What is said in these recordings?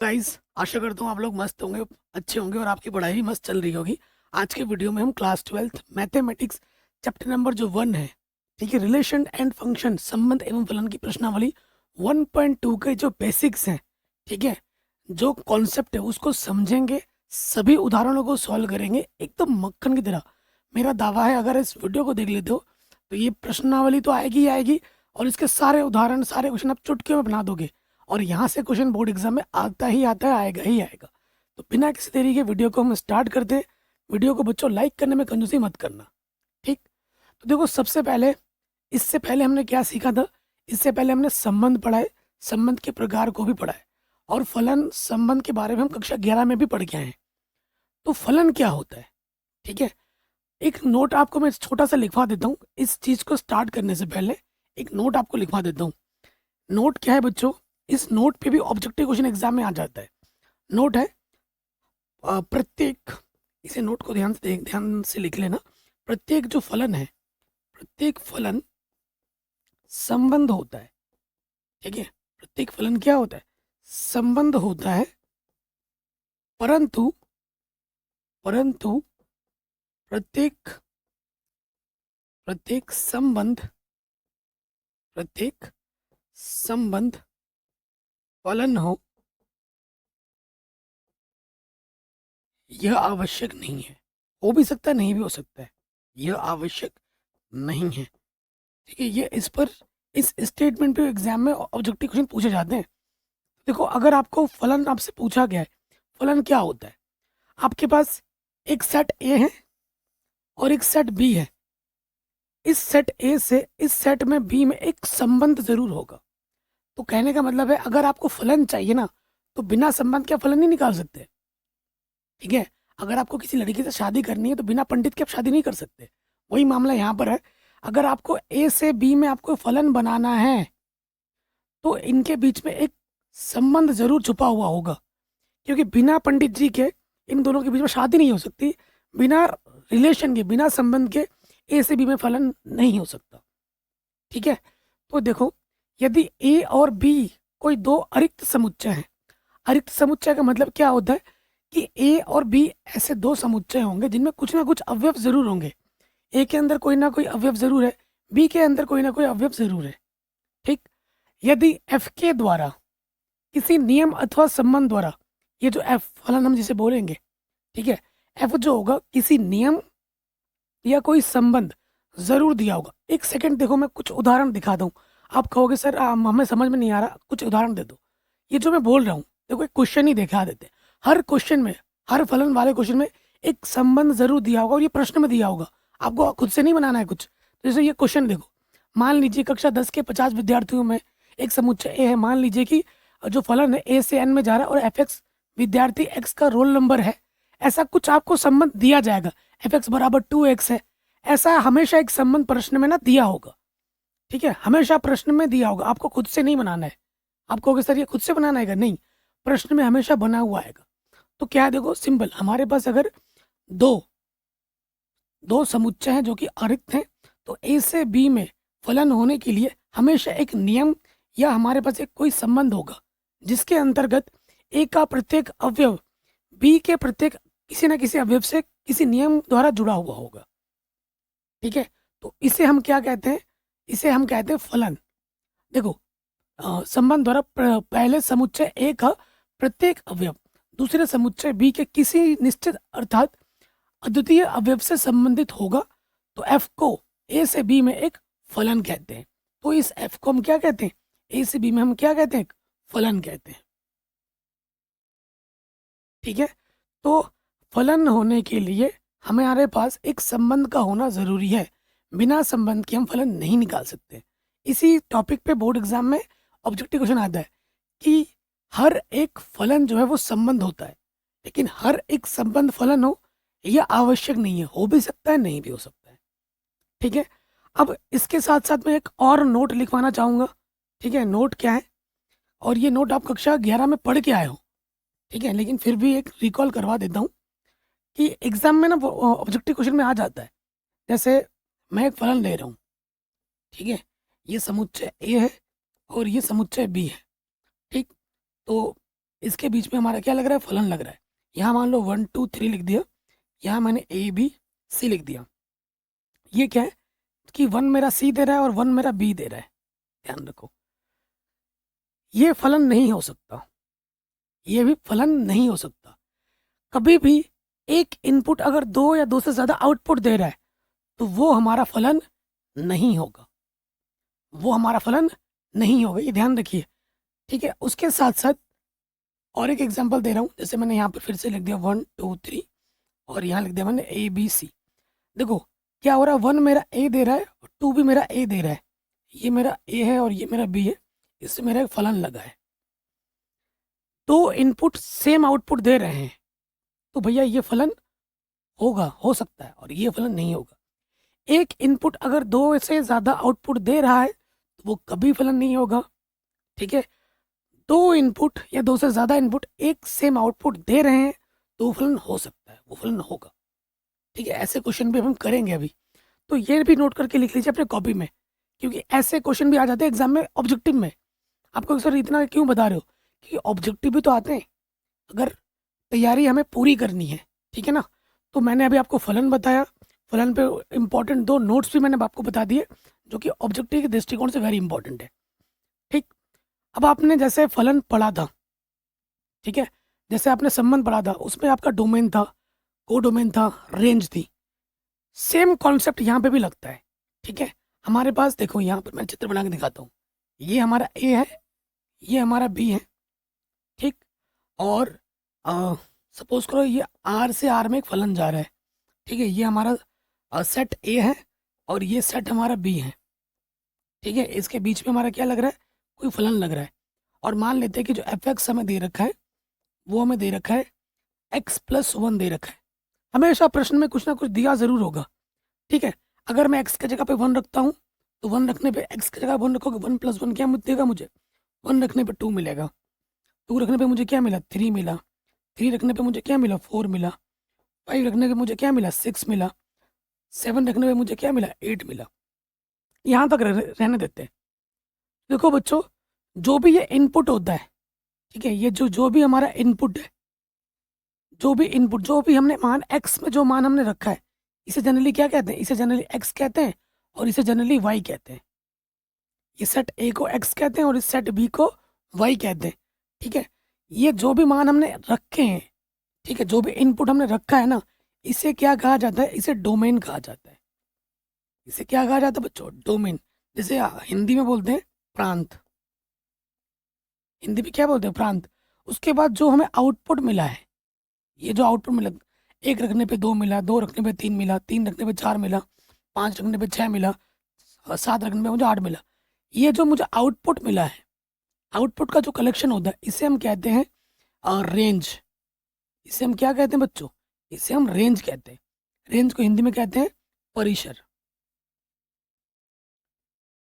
Guys, आशा करता हूँ आप लोग मस्त होंगे, अच्छे होंगे और आपकी पढ़ाई भी मस्त चल रही होगी। आज के वीडियो में हम class 12th mathematics chapter number जो 1 है, ठीक है, रिलेशन एंड फंक्शन, संबंध एवं फलन की प्रश्नावली 1.2 के जो बेसिक्स हैं, ठीक है, जो कॉन्सेप्ट है उसको समझेंगे। सभी उदाहरणों को सॉल्व करेंगे एकदम मक्खन की तरह। मेरा दावा है, अगर इस वीडियो को देख लेते हो तो ये प्रश्नावली तो आएगी ही आएगी, और इसके सारे उदाहरण, सारे क्वेश्चन आप चुटकियों में बना दोगे। और यहाँ से क्वेश्चन बोर्ड एग्जाम में आता ही आता है, आएगा ही आएगा। तो बिना किसी देरी के वीडियो को हम स्टार्ट करते हैं। वीडियो को बच्चों लाइक करने में कंजूसी मत करना, ठीक। तो देखो, सबसे पहले, इससे पहले हमने क्या सीखा था? इससे पहले हमने संबंध पढ़ा है, संबंध के प्रकार को भी पढ़ा है, और फलन संबंध के बारे में हम कक्षा 11 में भी पढ़ के आए हैं। तो फलन क्या होता है, ठीक है। एक नोट आपको मैं छोटा सा लिखवा देता हूँ इस चीज को स्टार्ट करने से पहले। एक नोट आपको लिखवा देता हूँ। नोट क्या है बच्चों? इस नोट पे भी ऑब्जेक्टिव क्वेश्चन एग्जाम में आ जाता है। नोट है प्रत्येक, इसे नोट को ध्यान से लिख लेना। प्रत्येक जो फलन है, प्रत्येक फलन संबंध होता है, ठीक है। प्रत्येक फलन क्या होता है? संबंध होता है। परंतु परंतु प्रत्येक प्रत्येक संबंध प्रत्येक संबंध फलन यह आवश्यक नहीं है। हो भी सकता है, नहीं भी हो सकता है। यह आवश्यक नहीं है, ठीक है। ये इस पर, इस स्टेटमेंट पे एग्जाम में ऑब्जेक्टिव क्वेश्चन पूछे जाते हैं। देखो, अगर आपको फलन आपसे पूछा गया है, फलन क्या होता है? आपके पास एक सेट ए है और एक सेट बी है। इस सेट ए से इस सेट में बी में एक संबंध जरूर होगा। तो कहने का मतलब है, अगर आपको फलन चाहिए ना, तो बिना संबंध के आप फलन नहीं निकाल सकते, ठीक है। अगर आपको किसी लड़की से शादी करनी है तो बिना पंडित के आप शादी नहीं कर सकते। वही मामला यहाँ पर है। अगर आपको ए से बी में आपको फलन बनाना है, तो इनके बीच में एक संबंध जरूर छुपा हुआ होगा, क्योंकि बिना पंडित जी के इन दोनों के बीच में शादी नहीं हो सकती। बिना रिलेशन के, बिना संबंध के ए से बी में फलन नहीं हो सकता, ठीक है। तो देखो, यदि ए और बी कोई दो अरिक्त समुच्चय हैं। अरिक्त समुच्चय का मतलब क्या होता है? कि ए और बी ऐसे दो समुच्चय होंगे जिनमें कुछ ना कुछ अवयव जरूर होंगे। ए के अंदर कोई ना कोई अवयव जरूर है, बी के अंदर कोई ना कोई अवयव जरूर है, ठीक। यदि एफ के द्वारा, किसी नियम अथवा संबंध द्वारा, ये जो एफ फलन हम जिसे बोलेंगे, ठीक है, एफ जो होगा किसी नियम या कोई संबंध जरूर दिया होगा। एक सेकंड देखो, मैं कुछ उदाहरण दिखा दूं। आप कहोगे सर हमें समझ में नहीं आ रहा, कुछ उदाहरण दे दो। ये जो मैं बोल रहा हूँ, देखो एक क्वेश्चन ही दिखा देते। हर क्वेश्चन में, हर फलन वाले क्वेश्चन में एक संबंध जरूर दिया होगा, और ये प्रश्न में दिया होगा। आपको खुद से नहीं बनाना है कुछ। जैसे ये क्वेश्चन देखो, मान लीजिए कक्षा 10 के 50 विद्यार्थियों में एक समुच्चय ए है। मान लीजिए कि जो फलन है ए से एन में जा रहा है, और एफ एक्स विद्यार्थी एक्स का रोल नंबर है। ऐसा कुछ आपको संबंध दिया जाएगा। एफ एक्स बराबर 2x है। ऐसा हमेशा एक संबंध प्रश्न में ना दिया होगा, ठीक है। हमेशा प्रश्न में दिया होगा, आपको खुद से नहीं बनाना है। आप कहोगे सर ये खुद से बनाना है? नहीं, प्रश्न में हमेशा बना हुआ आएगा। तो क्या है, देखो सिंपल, हमारे पास अगर दो दो समुच्चय हैं जो कि अरिक्त हैं, तो ए से बी में फलन होने के लिए हमेशा एक नियम या हमारे पास एक कोई संबंध होगा, जिसके अंतर्गत ए का प्रत्येक अवयव बी के प्रत्येक किसी न किसी अवयव से किसी नियम द्वारा जुड़ा हुआ होगा, ठीक है। तो इसे हम क्या कहते हैं? इसे हम कहते हैं फलन। देखो, संबंध द्वारा पहले समुच्चय ए का प्रत्येक अवयव दूसरे समुच्चय बी के किसी निश्चित अर्थात अद्वितीय अवयव से संबंधित होगा, तो एफ को ए से बी में एक फलन कहते हैं। तो इस एफ को हम क्या कहते हैं? ए से बी में हम क्या कहते हैं? एक फलन कहते हैं, ठीक है। तो फलन होने के लिए हमारे पास एक संबंध का होना जरूरी है। बिना संबंध के हम फलन नहीं निकाल सकते। इसी टॉपिक पे बोर्ड एग्जाम में ऑब्जेक्टिव क्वेश्चन आता है कि हर एक फलन जो है वो संबंध होता है, लेकिन हर एक संबंध फलन हो यह आवश्यक नहीं है। हो भी सकता है, नहीं भी हो सकता है, ठीक है। अब इसके साथ साथ मैं एक और नोट लिखवाना चाहूंगा, ठीक है। नोट क्या है? और ये नोट आप कक्षा 11 में पढ़ के आए हो, ठीक है, लेकिन फिर भी एक रिकॉल करवा देता हूँ कि एग्जाम में ना ऑब्जेक्टिव क्वेश्चन में आ जाता है। जैसे मैं एक फलन ले रहा हूँ, ठीक है, ये समुच्चय ए है और ये समुच्चय बी है, ठीक। तो इसके बीच में हमारा क्या लग रहा है, फलन लग रहा है। यहाँ मान लो 1 2 3 लिख दिया, यहाँ मैंने ए बी सी लिख दिया। ये क्या है कि 1 मेरा सी दे रहा है और 1 मेरा बी दे रहा है, ध्यान रखो। ये फलन नहीं हो सकता, ये भी फलन नहीं हो सकता। कभी भी एक इनपुट अगर 2 या 2 से ज़्यादा आउटपुट दे रहा है तो वो हमारा फलन नहीं होगा, वो हमारा फलन नहीं होगा, ये ध्यान रखिए, ठीक है। उसके साथ साथ और एक एग्जांपल दे रहा हूँ, जैसे मैंने यहाँ पर फिर से लिख दिया 1 2 3 और यहाँ लिख दिया मैंने ए बी सी। देखो क्या हो रहा है, 1 मेरा ए दे रहा है और 2 भी मेरा ए दे रहा है, ये मेरा ए है और ये मेरा बी है, इससे मेरा एक फलन लगा है। 2 इनपुट सेम आउटपुट दे रहे हैं तो भैया ये फलन होगा, हो सकता है, और ये फलन नहीं होगा। एक इनपुट अगर 2 से ज़्यादा आउटपुट दे रहा है तो वो कभी फलन नहीं होगा, ठीक है। 2 इनपुट या 2 से ज़्यादा इनपुट एक सेम आउटपुट दे रहे हैं तो वो फलन हो सकता है, वो फलन होगा, ठीक है। ऐसे क्वेश्चन भी हम करेंगे अभी, तो ये भी नोट करके लिख लीजिए अपने कॉपी में, क्योंकि ऐसे क्वेश्चन भी आ जाते हैं एग्जाम में ऑब्जेक्टिव में। आपको सर इतना क्यों बता रहे हो, कि ऑब्जेक्टिव भी तो आते हैं, अगर तैयारी हमें पूरी करनी है, ठीक है ना। तो मैंने अभी आपको फलन बताया, फलन पे इंपॉर्टेंट 2 नोट्स भी मैंने आपको बता दिए जो कि ऑब्जेक्टिव के दृष्टिकोण से वेरी इंपॉर्टेंट है, ठीक। अब आपने जैसे फलन पढ़ा था, ठीक है, जैसे आपने संबंध पढ़ा था, उसमें आपका डोमेन था, कोडोमेन था, रेंज थी। सेम कॉन्सेप्ट यहाँ पे भी लगता है, ठीक है। हमारे पास देखो यहाँ पर मैं चित्र बना के दिखाता हूँ, ये हमारा ए है, ये हमारा बी है, ठीक। और सपोज करो ये आर से आर में एक फलन जा रहा है, ठीक है। ये हमारा सेट ए है और ये सेट हमारा बी है, ठीक है। इसके बीच में हमारा क्या लग रहा है, कोई फलन लग रहा है। और मान लेते हैं कि जो एफ एक्स हमें दे रखा है वो हमें दे रखा है x+1 दे रखा है। हमेशा प्रश्न में कुछ ना कुछ दिया ज़रूर होगा, ठीक है। अगर मैं x की जगह पे 1 रखता हूँ तो 1 रखने पे x की जगह 1 रखोगे, 1+1 क्या देगा मुझे, 1 रखने पे 2 मिलेगा, 2 रखने पे मुझे क्या मिला, 3 मिला, 3 रखने पे मुझे क्या मिला, 4 मिला, 5 रखने पे मुझे क्या मिला, 6 मिला, 7 रखने पे मुझे क्या मिला, 8 मिला। यहाँ तक रहने देते हैं। देखो बच्चों, जो भी ये इनपुट होता है, ठीक है, ये जो भी हमारा इनपुट है, जो भी इनपुट, जो भी हमने मान x में जो मान हमने रखा है, इसे जनरली क्या कहते हैं, इसे जनरली x कहते हैं और इसे जनरली y कहते हैं। ये सेट a को x कहते हैं और इस सेट b को y कहते हैं, ठीक है। ये जो भी मान हमने रखे हैं, ठीक है, जो भी इनपुट हमने रखा है ना, इसे क्या कहा जाता है, इसे डोमेन कहा जाता है। इसे क्या कहा जाता है बच्चों, डोमेन। जैसे हिंदी में बोलते हैं प्रांत, हिंदी में क्या बोलते हैं, प्रांत। उसके बाद जो हमें आउटपुट मिला है, ये जो आउटपुट मिला, 1 रखने पे 2 मिला, 2 रखने पे 3 मिला, 3 रखने पे 4 मिला, 5 रखने पे 6 मिला, 7 रखने पे मुझे 8 मिला। ये जो मुझे आउटपुट मिला है, आउटपुट का जो कलेक्शन होता है, इसे हम कहते हैं रेंज। इसे हम क्या कहते हैं बच्चों, इसे हम रेंज कहते हैं। रेंज को हिंदी में कहते हैं परिसर।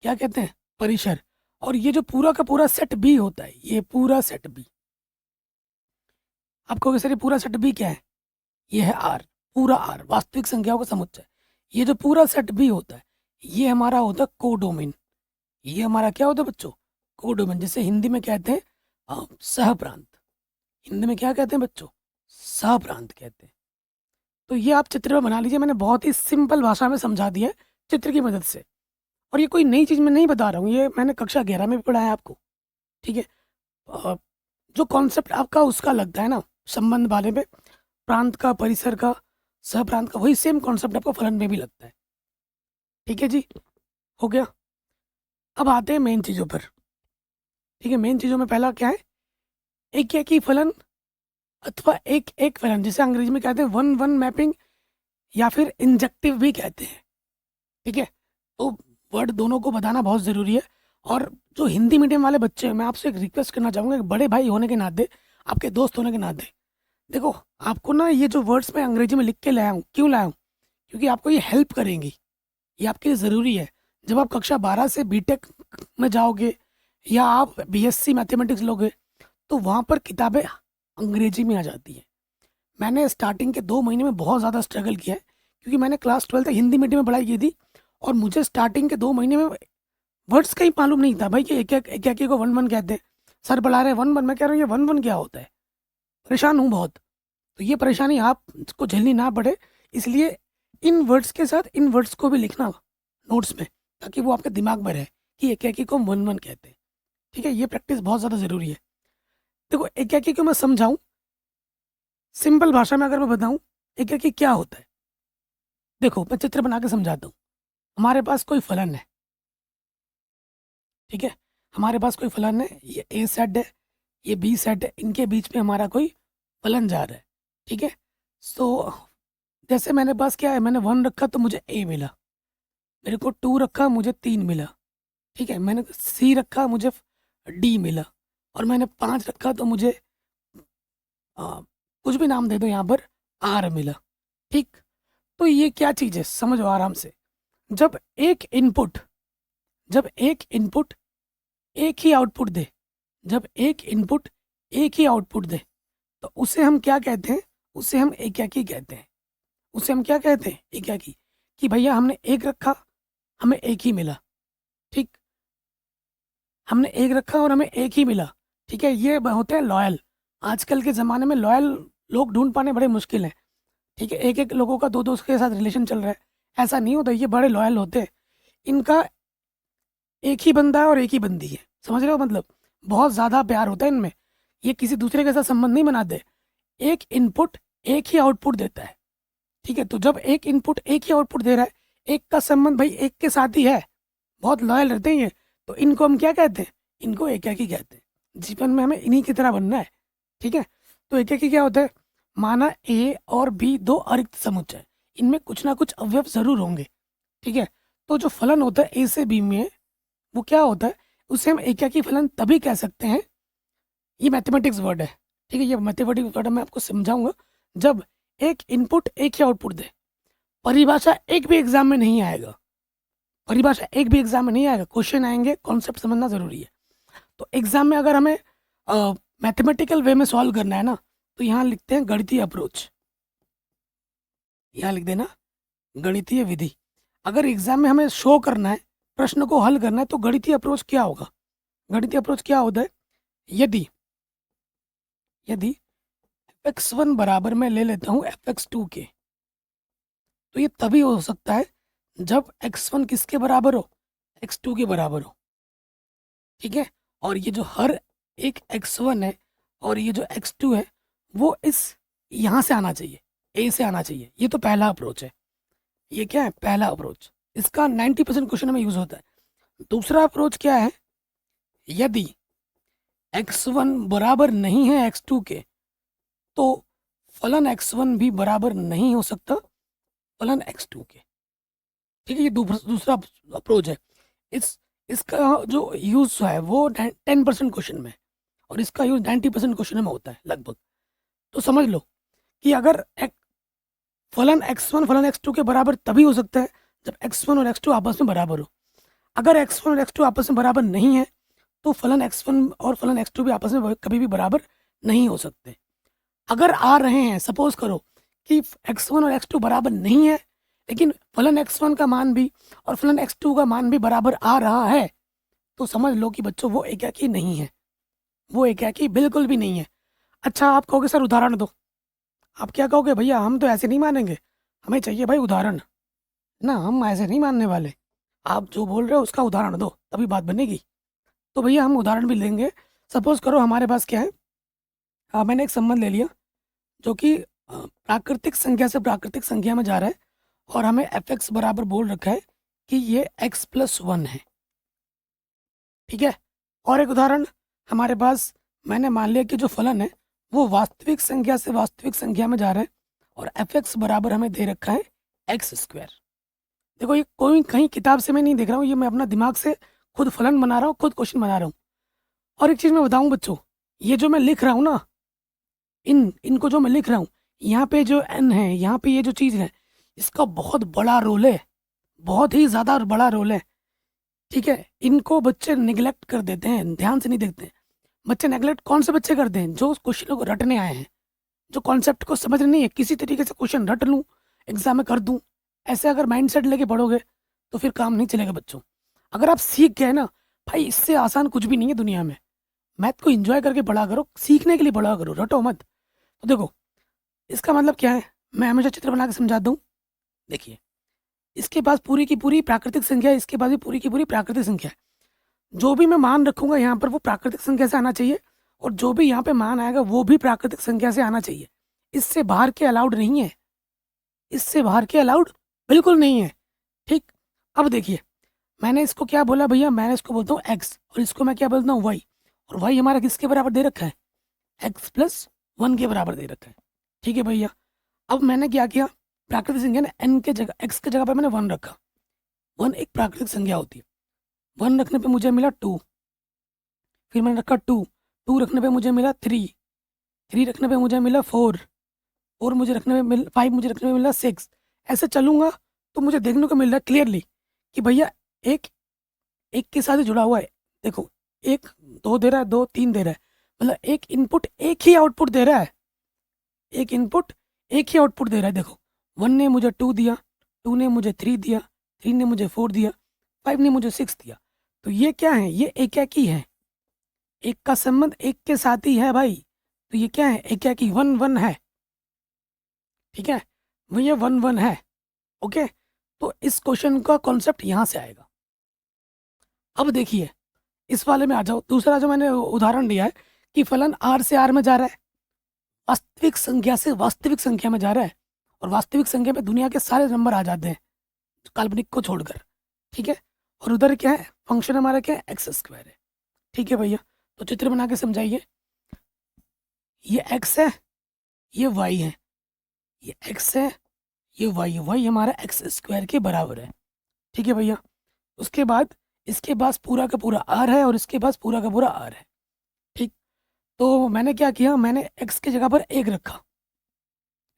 क्या कहते हैं, परिसर। और ये जो पूरा का पूरा सेट बी होता है, ये पूरा सेट बी, आप कहोगे सर ये पूरा सेट बी क्या है, ये है आर, पूरा आर, वास्तविक संख्याओं का समुच्चय। ये जो पूरा सेट बी होता है, ये हमारा होता है कोडोमेन। ये हमारा क्या होता है बच्चों, कोडोमेन, जिसे हिंदी में कहते हैं सहप्रांत। हिंदी में क्या कहते हैं बच्चों, सहप्रांत कहते हैं। तो ये आप चित्र में बना लीजिए, मैंने बहुत ही सिंपल भाषा में समझा दिया है चित्र की मदद से। और ये कोई नई चीज़ मैं नहीं बता रहा हूँ, ये मैंने कक्षा 11 में भी पढ़ाया आपको, ठीक है। जो कॉन्सेप्ट आपका उसका लगता है ना, संबंध वाले में, प्रांत का, परिसर का, सहप्रांत का, वही सेम कॉन्सेप्ट आपको फलन में भी लगता है, ठीक है जी। हो गया। अब आते हैं मेन चीज़ों पर, ठीक है। मेन चीज़ों में पहला क्या है, एक एक ही फलन अथवा एक एक फलन, जिसे अंग्रेजी में कहते हैं 1-1 मैपिंग या फिर इंजेक्टिव भी कहते हैं, ठीक है। तो वर्ड दोनों को बताना बहुत ज़रूरी है। और जो हिंदी मीडियम वाले बच्चे हैं, मैं आपसे एक रिक्वेस्ट करना चाहूँगा कि बड़े भाई होने के नाते, आपके दोस्त होने के नाते, देखो आपको ना ये जो वर्ड्स मैं अंग्रेजी में लिख के लाया हूँ, क्यों लाया हूँ, क्योंकि आपको ये हेल्प करेंगी, ये आपके लिए ज़रूरी है। जब आप कक्षा 12 से बीटेक में जाओगे या आप बीएससी मैथमेटिक्स लोगे, तो वहाँ पर किताबें अंग्रेजी में आ जाती हैं। मैंने स्टार्टिंग के 2 महीने में बहुत ज़्यादा स्ट्रगल किया है, क्योंकि मैंने क्लास 12 तक हिंदी मीडियम में पढ़ाई की थी और मुझे स्टार्टिंग के 2 महीने में वर्ड्स का ही मालूम नहीं था भाई कि एक एक को 1-1 कहते हैं। सर बढ़ा रहे हैं 1 1, मैं कह रहा हूँ ये 1 1 क्या होता है, परेशान हूँ बहुत। तो ये परेशानी आपको झेलनी ना पड़े, इसलिए इन वर्ड्स के साथ इन वर्ड्स को भी लिखना नोट्स में, ताकि वो आपके दिमाग में रहे कि एकाकी को हम 1 1 कहते हैं। ठीक है, ये प्रैक्टिस बहुत ज़्यादा ज़रूरी है। देखो एकाकी को मैं समझाऊं सिंपल भाषा में, अगर मैं बताऊं एकाकी क्या होता है, देखो मैं चित्र बना के समझाता हूँ। हमारे पास कोई फलन है, ठीक है, हमारे पास कोई फलन है, ये ए सेट है, ये बी सेट है, इनके बीच में हमारा कोई फलन जा रहा है। ठीक है, सो जैसे मैंने पास क्या है, मैंने 1 रखा तो मुझे ए मिला, मेरे को 2 रखा मुझे 3 मिला। ठीक है, मैंने सी रखा मुझे डी मिला, और मैंने 5 रखा तो मुझे कुछ भी नाम दे दो यहाँ पर आर मिला। ठीक, तो ये क्या चीज़ है समझो आराम से। जब एक इनपुट जब एक इनपुट एक ही आउटपुट दे, जब एक इनपुट एक ही आउटपुट दे, तो उसे हम क्या कहते हैं, उसे हम एकाकी कहते हैं। उसे हम क्या कहते हैं, एकाकी। कि भैया हमने 1 रखा, हमें 1 ही मिला। ठीक, हमने 1 रखा और हमें 1 ही मिला। ठीक है, ये होते हैं लॉयल। आजकल के ज़माने में लॉयल लोग ढूंढ पाने बड़े मुश्किल हैं। ठीक है, एक एक लोगों का 2 2 के साथ रिलेशन चल रहा है, ऐसा नहीं होता, ये बड़े लॉयल होते हैं। इनका एक ही बंदा है और एक ही बंदी है, समझ रहे हो, मतलब बहुत ज़्यादा प्यार होता है इनमें, ये किसी दूसरे के साथ संबंध नहीं बनाते। एक इनपुट एक ही आउटपुट देता है। ठीक है, तो जब एक इनपुट एक ही आउटपुट दे रहा है, एक का संबंध भाई एक के साथ ही है, बहुत लॉयल रहते हैं ये, तो इनको हम क्या कहते हैं, इनको एकाकी कहते हैं। जीवन में हमें इन्हीं की तरह बनना है। ठीक है, तो एकाकी क्या होता है, माना ए और बी 2 अरिक्त समुच्चय, इनमें कुछ ना कुछ अवयव जरूर होंगे। ठीक है, तो जो फलन होता है ए से बी में, वो क्या होता है, उसे हम एकाकी फलन तभी कह सकते हैं, ये मैथमेटिक्स वर्ड है। ठीक है, ये मैथमेटिक्स वर्ड मैं आपको समझाऊंगा। जब एक इनपुट एक ही आउटपुट दे, परिभाषा एक भी एग्जाम में नहीं आएगा, परिभाषा एक भी एग्जाम में नहीं आएगा, क्वेश्चन आएंगे, कॉन्सेप्ट समझना जरूरी है। तो एग्जाम में अगर हमें मैथमेटिकल वे में सॉल्व करना है ना, तो यहाँ लिखते हैं गणितीय अप्रोच, यहाँ लिख देना गणितीय विधि। अगर एग्जाम में हमें शो करना है, प्रश्न को हल करना है, तो गणितीय अप्रोच क्या होगा, गणितीय अप्रोच क्या होता है, यदि यदि x1 बराबर मैं ले लेता हूँ fx2 के, तो ये तभी हो सकता है जब x1 किसके बराबर हो, x2 के बराबर हो। ठीक है, और ये जो हर एक x1 है और ये जो x2 है, वो इस यहाँ से आना चाहिए, a से आना चाहिए। ये तो पहला अप्रोच है, ये क्या है, पहला अप्रोच, इसका 90% क्वेश्चन में यूज होता है। दूसरा अप्रोच क्या है, यदि x1 बराबर नहीं है x2 के, तो फलन x1 भी बराबर नहीं हो सकता फलन x2 के। ठीक है, ये दूसरा अप्रोच है। इसका जो यूज है वो 10% क्वेश्चन में, और इसका यूज 90% क्वेश्चन में होता है लगभग। तो समझ लो कि अगर फलन x1 फलन x2 के बराबर तभी हो सकता है जब x1 और x2 आपस में बराबर हो। अगर x1 और x2 आपस में बराबर नहीं है, तो फलन x1 और फलन x2 भी आपस में कभी भी बराबर नहीं हो सकते। अगर आ रहे हैं, सपोज करो कि x1 और x2 बराबर नहीं है, लेकिन फलन x1 का मान भी और फलन x2 का मान भी बराबर आ रहा है, तो समझ लो कि बच्चों वो एकाकी नहीं है, वो एकाकी बिल्कुल भी नहीं है। अच्छा, आप कहोगे सर उदाहरण दो, आप क्या कहोगे, भैया हम तो ऐसे नहीं मानेंगे, हमें चाहिए भाई उदाहरण ना, हम ऐसे नहीं मानने वाले, आप जो बोल रहे हो उसका उदाहरण दो तभी बात बनेगी। तो भैया हम उदाहरण भी लेंगे। सपोज करो हमारे पास क्या है, मैंने एक संबंध ले लिया जो कि प्राकृतिक संख्या से प्राकृतिक संख्या में जा रहा है, और हमें fx बराबर बोल रखा है कि ये x+1 है। ठीक है, और एक उदाहरण हमारे पास, मैंने मान लिया कि जो फलन है वो वास्तविक संख्या से वास्तविक संख्या में जा रहा है, और fx बराबर हमें दे रखा है x²। देखो ये कोई कहीं किताब से मैं नहीं देख रहा हूँ, ये मैं अपना दिमाग से खुद फलन बना रहा हूँ, खुद क्वेश्चन बना रहा हूँ। और एक चीज़ मैं बताऊँ बच्चों, ये जो मैं लिख रहा हूँ ना, इनको जो मैं लिख रहा हूँ, यहाँ पे जो n है, यहाँ पे ये जो चीज़ है, इसका बहुत बड़ा रोल है, बहुत ही ज़्यादा बड़ा रोल है। ठीक है, इनको बच्चे निगलेक्ट कर देते हैं, ध्यान से नहीं देखते हैं। बच्चे नेगलेक्ट कौन से बच्चे करते हैं, जो उस क्वेश्चन को रटने आए हैं, जो कॉन्सेप्ट को समझ नहीं है, किसी तरीके से क्वेश्चन रट लूँ, एग्जाम में कर दूँ, ऐसे अगर माइंड सेट लेके पढ़ोगे तो फिर काम नहीं चलेगा बच्चों। अगर आप सीख गए ना, भाई इससे आसान कुछ भी नहीं है दुनिया में। मैथ को एंजॉय करके पढ़ा करो, सीखने के लिए पढ़ा करो, रटो मत। तो देखो इसका मतलब क्या है, मैं हमेशा चित्र बना के समझा दूँ। देखिए इसके पास पूरी की पूरी प्राकृतिक संख्या है, इसके पास भी पूरी की पूरी प्राकृतिक संख्या है। जो भी मैं मान रखूंगा यहाँ पर वो प्राकृतिक संख्या से आना चाहिए, और जो भी यहाँ पे मान आएगा वो भी प्राकृतिक संख्या से आना चाहिए। इससे बाहर के अलाउड नहीं है, इससे बाहर के अलाउड बिल्कुल नहीं है। ठीक, अब देखिए मैंने इसको क्या बोला भैया, मैंने इसको बोलता हूँ एक्स, और इसको मैं क्या बोलता हूँ वाई, और वाई हमारा किसके बराबर दे रखा है, x+1 के बराबर दे रखा है। ठीक है भैया, अब मैंने क्या किया, प्राकृतिक संख्या ने n के जगह x के जगह पर मैंने 1 रखा। 1 एक प्राकृतिक संख्या होती है, 1 रखने पे मुझे मिला 2, फिर मैंने रखा 2, 2 रखने पे मुझे मिला 3, 3 रखने पे मुझे मिला 4, और मुझे रखने में 5 मुझे रखने में मिला 6। ऐसे चलूंगा तो मुझे देखने को मिल रहा है क्लियरली कि भैया एक एक के साथ ही जुड़ा हुआ है। देखो 1 2 दे रहा है, 2 3 दे रहा है, मतलब एक इनपुट एक ही आउटपुट दे रहा है, एक इनपुट एक ही आउटपुट दे रहा है। देखो 1 ने मुझे 2 दिया, 2 ने मुझे 3 दिया, 3 ने मुझे 4 दिया, 5 ने मुझे 6 दिया। तो ये क्या है, ये एकाकी है, एक का संबंध एक के साथ ही है भाई। तो ये क्या है, एकाकी 1 1 है। ठीक है, ये 1 1 है। ओके, तो इस क्वेश्चन का कॉन्सेप्ट यहाँ से आएगा। अब देखिए इस वाले में आ जाओ, दूसरा जो मैंने उदाहरण दिया है कि फलन आर से आर में जा रहा है, वास्तविक संख्या से वास्तविक संख्या में जा रहा है, और वास्तविक संख्या में दुनिया के सारे नंबर आ जाते हैं काल्पनिक को छोड़कर। ठीक है, और उधर क्या है, फंक्शन हमारा क्या है, x² है। ठीक है भैया, तो चित्र बना के समझाइए। ये x है, ये y है, ये x है, ये y है, y हमारा x² के बराबर है। ठीक है भैया, उसके बाद इसके पास पूरा का पूरा r है, और इसके पास पूरा का पूरा r है। ठीक, तो मैंने क्या किया, मैंने x की जगह पर 1 रखा।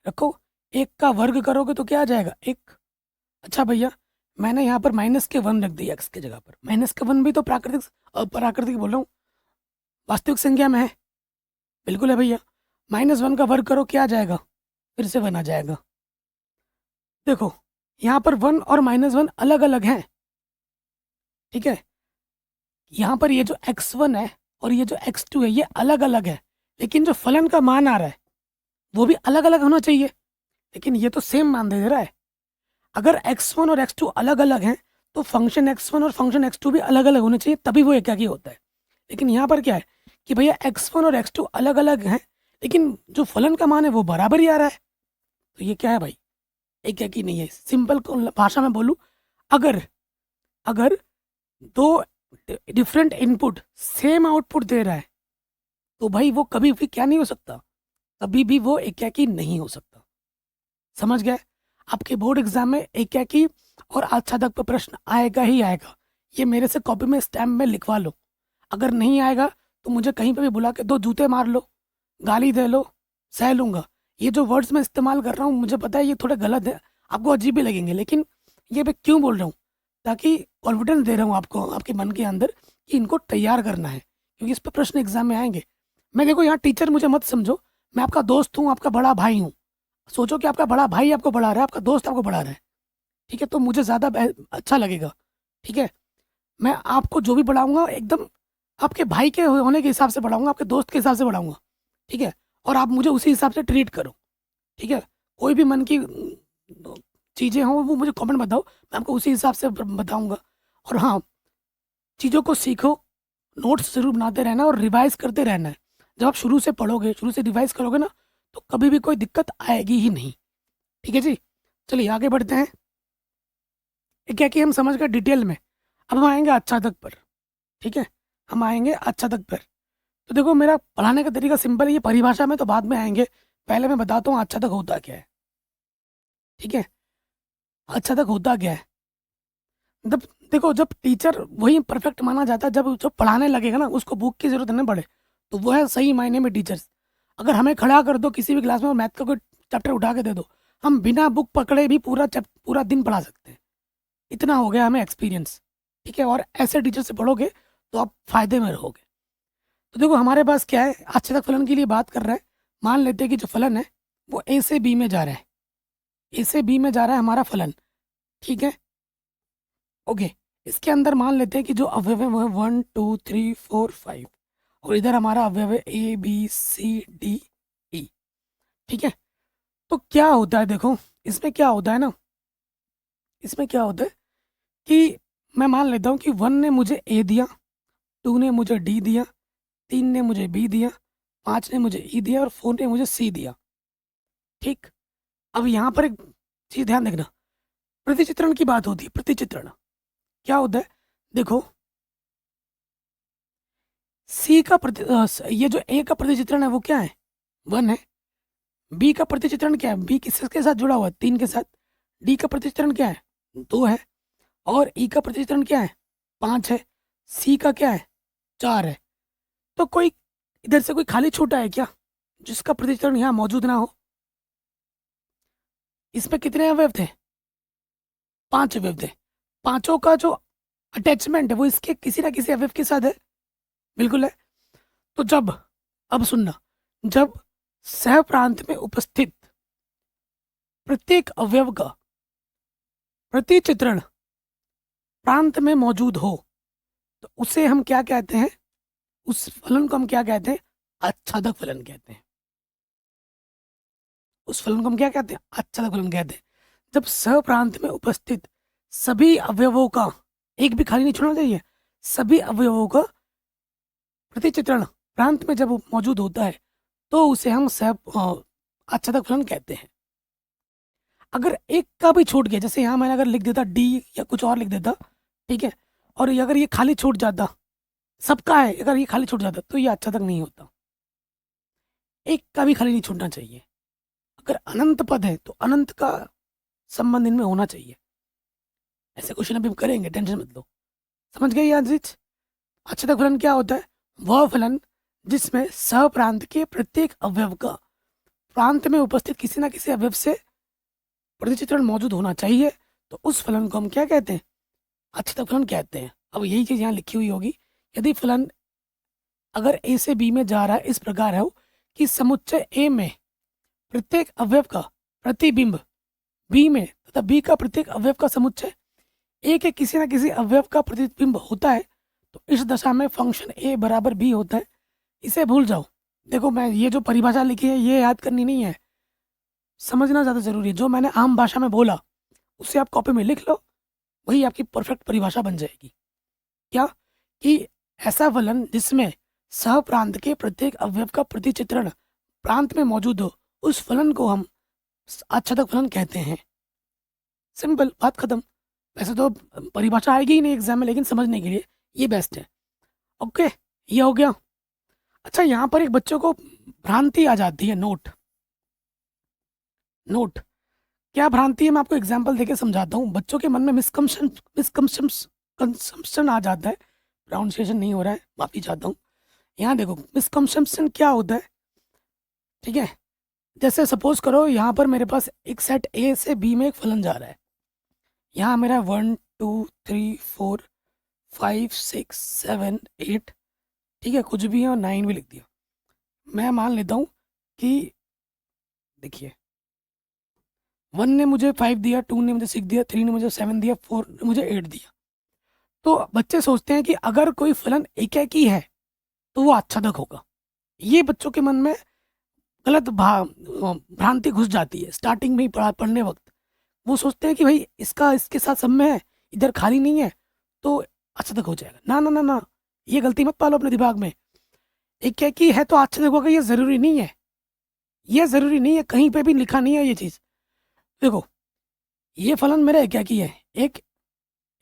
रखो, 1 का वर्ग करोगे तो क्या आ जाएगा, 1। अच्छा भैया, मैंने यहाँ पर -1 रख दिया x की जगह पर। -1 भी तो प्राकृतिक बोल रहा हूँ, वास्तविक संख्या में है। बिल्कुल है भैया, -1 का वर्ग करो क्या आ जाएगा, फिर से 1 आ जाएगा। देखो यहाँ पर 1 और -1 अलग अलग हैं। ठीक है, यहाँ पर ये जो x1 है और ये जो x2 है ये अलग अलग है, लेकिन जो फलन का मान आ रहा है वो भी अलग अलग होना चाहिए, लेकिन ये तो सेम मान दे रहा है। अगर x1 और x2 अलग अलग हैं तो फंक्शन x1 और फंक्शन x2 भी अलग अलग होने चाहिए, तभी वो एकाकी होता है। लेकिन यहाँ पर क्या है कि भैया x1 और x2 अलग अलग हैं, लेकिन जो फलन का मान है वो बराबर ही आ रहा है। तो ये क्या है भाई, एकाकी नहीं है। सिंपल भाषा में बोलूँ, अगर अगर दो डिफरेंट इनपुट सेम आउटपुट दे रहा है तो भाई वो कभी भी क्या नहीं हो सकता, कभी भी वो एकाकी नहीं हो सकता। समझ गए? आपके बोर्ड एग्जाम में एकाकी और आच्छादक पर प्रश्न आएगा ही आएगा, ये मेरे से कॉपी में स्टैम्प में लिखवा लो। अगर नहीं आएगा तो मुझे कहीं पे भी बुला के 2 जूते मार लो, गाली दे लो, सह लूँगा। ये जो वर्ड्स मैं इस्तेमाल कर रहा हूँ मुझे पता है ये थोड़े गलत है, आपको अजीब भी लगेंगे, लेकिन ये मैं क्यों बोल रहा हूँ, ताकि कॉन्फिडेंस दे रहा हूँ आपको, आपके मन के अंदर कि इनको तैयार करना है, क्योंकि इस पर प्रश्न एग्जाम में आएंगे। मैं देखो यहाँ टीचर मुझे मत समझो, मैं आपका दोस्त हूँ, आपका बड़ा भाई हूँ। सोचो कि आपका बड़ा भाई आपको पढ़ा रहा है, आपका दोस्त आपको पढ़ा रहा है। ठीक है, तो मुझे ज़्यादा अच्छा लगेगा। ठीक है, मैं आपको जो भी पढ़ाऊँगा एकदम आपके भाई के होने के हिसाब से पढ़ाऊँगा, आपके दोस्त के हिसाब से पढ़ाऊँगा। ठीक है, और आप मुझे उसी हिसाब से ट्रीट करो। ठीक है, कोई भी मन की चीज़ें हों वो मुझे कमेंट बताओ, मैं आपको उसी हिसाब से बताऊँगा। और हाँ, चीज़ों को सीखो, नोट्स जरूर बनाते रहना और रिवाइज करते रहना है। जब आप शुरू से पढ़ोगे, शुरू से रिवाइज करोगे ना, तो कभी भी कोई दिक्कत आएगी ही नहीं। ठीक है जी, चलिए आगे बढ़ते हैं। क्या कि हम समझ गए डिटेल में, अब हम आएंगे आच्छादक पर। ठीक है, हम आएंगे आच्छादक पर। तो देखो मेरा पढ़ाने का तरीका सिंपल है, ये परिभाषा में तो बाद में आएंगे, पहले मैं बताता हूँ आच्छादक होता क्या है। ठीक है, आच्छादक होता क्या है, जब देखो जब टीचर वही परफेक्ट माना जाता है जब जो पढ़ाने लगेगा ना उसको बुक की जरूरत नहीं पड़े, तो वो है सही मायने में टीचर्स। अगर हमें खड़ा कर दो किसी भी क्लास में और मैथ का कोई चैप्टर उठा के दे दो, हम बिना बुक पकड़े भी पूरा दिन पढ़ा सकते हैं, इतना हो गया हमें एक्सपीरियंस। ठीक है, और ऐसे टीचर से पढ़ोगे तो आप फायदे में रहोगे। तो देखो हमारे पास क्या है, आच्छादक फलन के लिए बात कर रहे हैं। मान लेते हैं कि जो फलन है वो ए से बी में जा रहा है, ए से बी में जा रहा है हमारा फलन। ठीक है, ओके, इसके अंदर मान लेते हैं कि जो अवयव है वो है 1 2 3 4 5, और इधर हमारा अवयव है A B C D E. ठीक है, तो क्या होता है, देखो इसमें क्या होता है ना, इसमें क्या होता है कि मैं मान लेता हूँ कि 1 ने मुझे ए दिया, 2 ने मुझे डी दिया, 3 ने मुझे बी दिया, 5 ने मुझे ई दिया और 4 ने मुझे सी दिया। ठीक, अब यहाँ पर एक चीज़ ध्यान देखना, प्रतिचित्रण की बात होती है। प्रतिचित्रण क्या होता है, देखो सी का ये जो ए का प्रतिचित्रण है वो क्या है, 1 है। बी का प्रतिचित्रण क्या है, बी किसके साथ जुड़ा हुआ है, 3 के साथ। डी का प्रतिचित्रण क्या है, 2 है। और ई का प्रतिचित्रण क्या है, 5 है। सी का क्या है, 4 है। तो कोई इधर से कोई खाली छूटा है क्या जिसका प्रतिचित्रण यहाँ मौजूद ना हो? इसमें कितने अवयव थे, 5 अवयव थे। पांचों का जो अटैचमेंट है वो इसके किसी ना किसी अवयव के साथ है, बिल्कुल है। तो जब, अब सुनना, जब सह प्रांत में उपस्थित प्रत्येक अवयव का प्रतिचित्रण प्रांत में मौजूद हो तो उसे हम क्या कहते हैं, उस फलन को हम क्या कहते हैं, आच्छादक फलन कहते हैं। उस फलन को हम क्या कहते हैं, आच्छादक फलन कहते हैं। जब सह प्रांत में उपस्थित सभी अवयवों का, एक भी खाली नहीं छोड़ना चाहिए, सभी अवयवों का प्रतिचित्रण प्रांत में जब मौजूद होता है तो उसे हम सह आच्छादक फलन कहते हैं। अगर एक का भी छूट गया, जैसे यहाँ मैंने अगर लिख देता डी या कुछ और लिख देता, ठीक है, और अगर ये खाली छूट जाता, सबका है, अगर ये खाली छूट जाता तो ये आच्छादक नहीं होता। एक का भी खाली नहीं छूटना चाहिए। अगर अनंत पद है तो अनंत का संबंध इनमें होना चाहिए। ऐसे क्वेश्चन अभी हम करेंगे, टेंशन मत लो। समझ गए यार? आच्छादक फलन क्या होता है, वह फलन जिसमें सह प्रांत के प्रत्येक अवयव का प्रांत में उपस्थित किसी ना किसी अवयव से प्रतिचित्रण मौजूद होना चाहिए, तो उस फलन को हम क्या कहते हैं, आच्छादक फलन कहते हैं। अब यही चीज यहाँ लिखी हुई होगी, यदि फलन अगर ए से बी में जा रहा है, इस प्रकार है कि समुच्चय ए में प्रत्येक अवयव का प्रतिबिंब बी में तथा बी का प्रत्येक अवयव का समुच्चय ए के किसी ना किसी अवयव का प्रतिबिंब होता है, तो इस दशा में फंक्शन ए बराबर बी होता है। इसे भूल जाओ। देखो मैं ये जो परिभाषा लिखी है ये याद करनी नहीं है, समझना ज़्यादा जरूरी है। जो मैंने आम भाषा में बोला उसे आप कॉपी में लिख लो, वही आपकी परफेक्ट परिभाषा बन जाएगी। क्या कि ऐसा फलन जिसमें सह प्रांत के प्रत्येक अवयव का प्रतिचित्रण प्रांत में मौजूद हो, उस फलन को हम आच्छादक फलन कहते हैं। सिंपल, बात खत्म। वैसे तो परिभाषा आएगी ही नहीं एग्जाम में, लेकिन समझने के लिए ये बेस्ट है। ओके, ये हो गया। अच्छा, यहाँ पर एक बच्चों को भ्रांति आ जाती है, नोट नोट क्या भ्रांति है, मैं आपको एग्जाम्पल देके समझाता हूँ। बच्चों के मन में मिसकंसेप्शन आ जाता है, प्रोनाउंसिएशन नहीं हो रहा है, माफी चाहता हूँ। यहाँ देखो मिसकंसेप्शन क्या होता है, ठीक है। जैसे सपोज करो यहाँ पर मेरे पास एक सेट ए से बी में एक फलन जा रहा है। यहाँ मेरा 1 2 3 4 5 6 7 8, ठीक है, कुछ भी है, और 9 भी लिख दिया। मैं मान लेता हूँ कि देखिए 1 ने मुझे 5 दिया, 2 ने मुझे 6 दिया, 3 ने मुझे 7 दिया, 4 ने मुझे 8 दिया। तो बच्चे सोचते हैं कि अगर कोई फलन एकाकी है तो वो आच्छादक होगा। ये बच्चों के मन में गलत भ्रांति घुस जाती है स्टार्टिंग में ही पढ़ने वक्त। वो सोचते हैं कि भाई इसका इसके साथ समय है, इधर खाली नहीं है तो आच्छादक हो जाएगा। ना ना ना ना, ये गलती मत पालो अपने दिमाग में। एकाकी है तो आच्छादक होगा, ये जरूरी नहीं है, ये जरूरी नहीं है, कहीं पे भी लिखा नहीं है ये चीज। देखो ये फलन मेरा एकाकी है, एक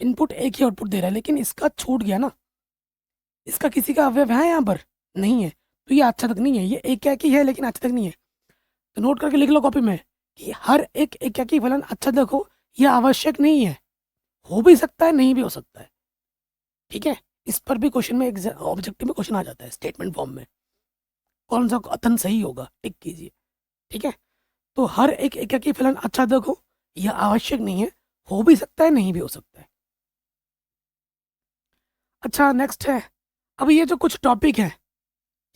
इनपुट एक ही आउटपुट दे रहा है, लेकिन इसका छूट गया ना, इसका किसी का अवयव है यहाँ पर नहीं है, तो ये आच्छादक नहीं है। ये एकाकी है लेकिन आच्छादक नहीं है। तो नोट करके लिख लो कॉपी में कि हर एक एकाकी फलन आच्छादक हो यह आवश्यक नहीं है, हो भी सकता है, नहीं भी हो सकता है। ठीक है, इस पर भी क्वेश्चन में ऑब्जेक्टिव में क्वेश्चन आ जाता है स्टेटमेंट फॉर्म में, कौन सा कथन सही होगा, टिक कीजिए। ठीक है, तो हर एक एकाकी फलन आच्छादक हो यह आवश्यक नहीं है, हो भी सकता है, नहीं भी हो सकता है। अच्छा नेक्स्ट है, अब ये जो कुछ टॉपिक है,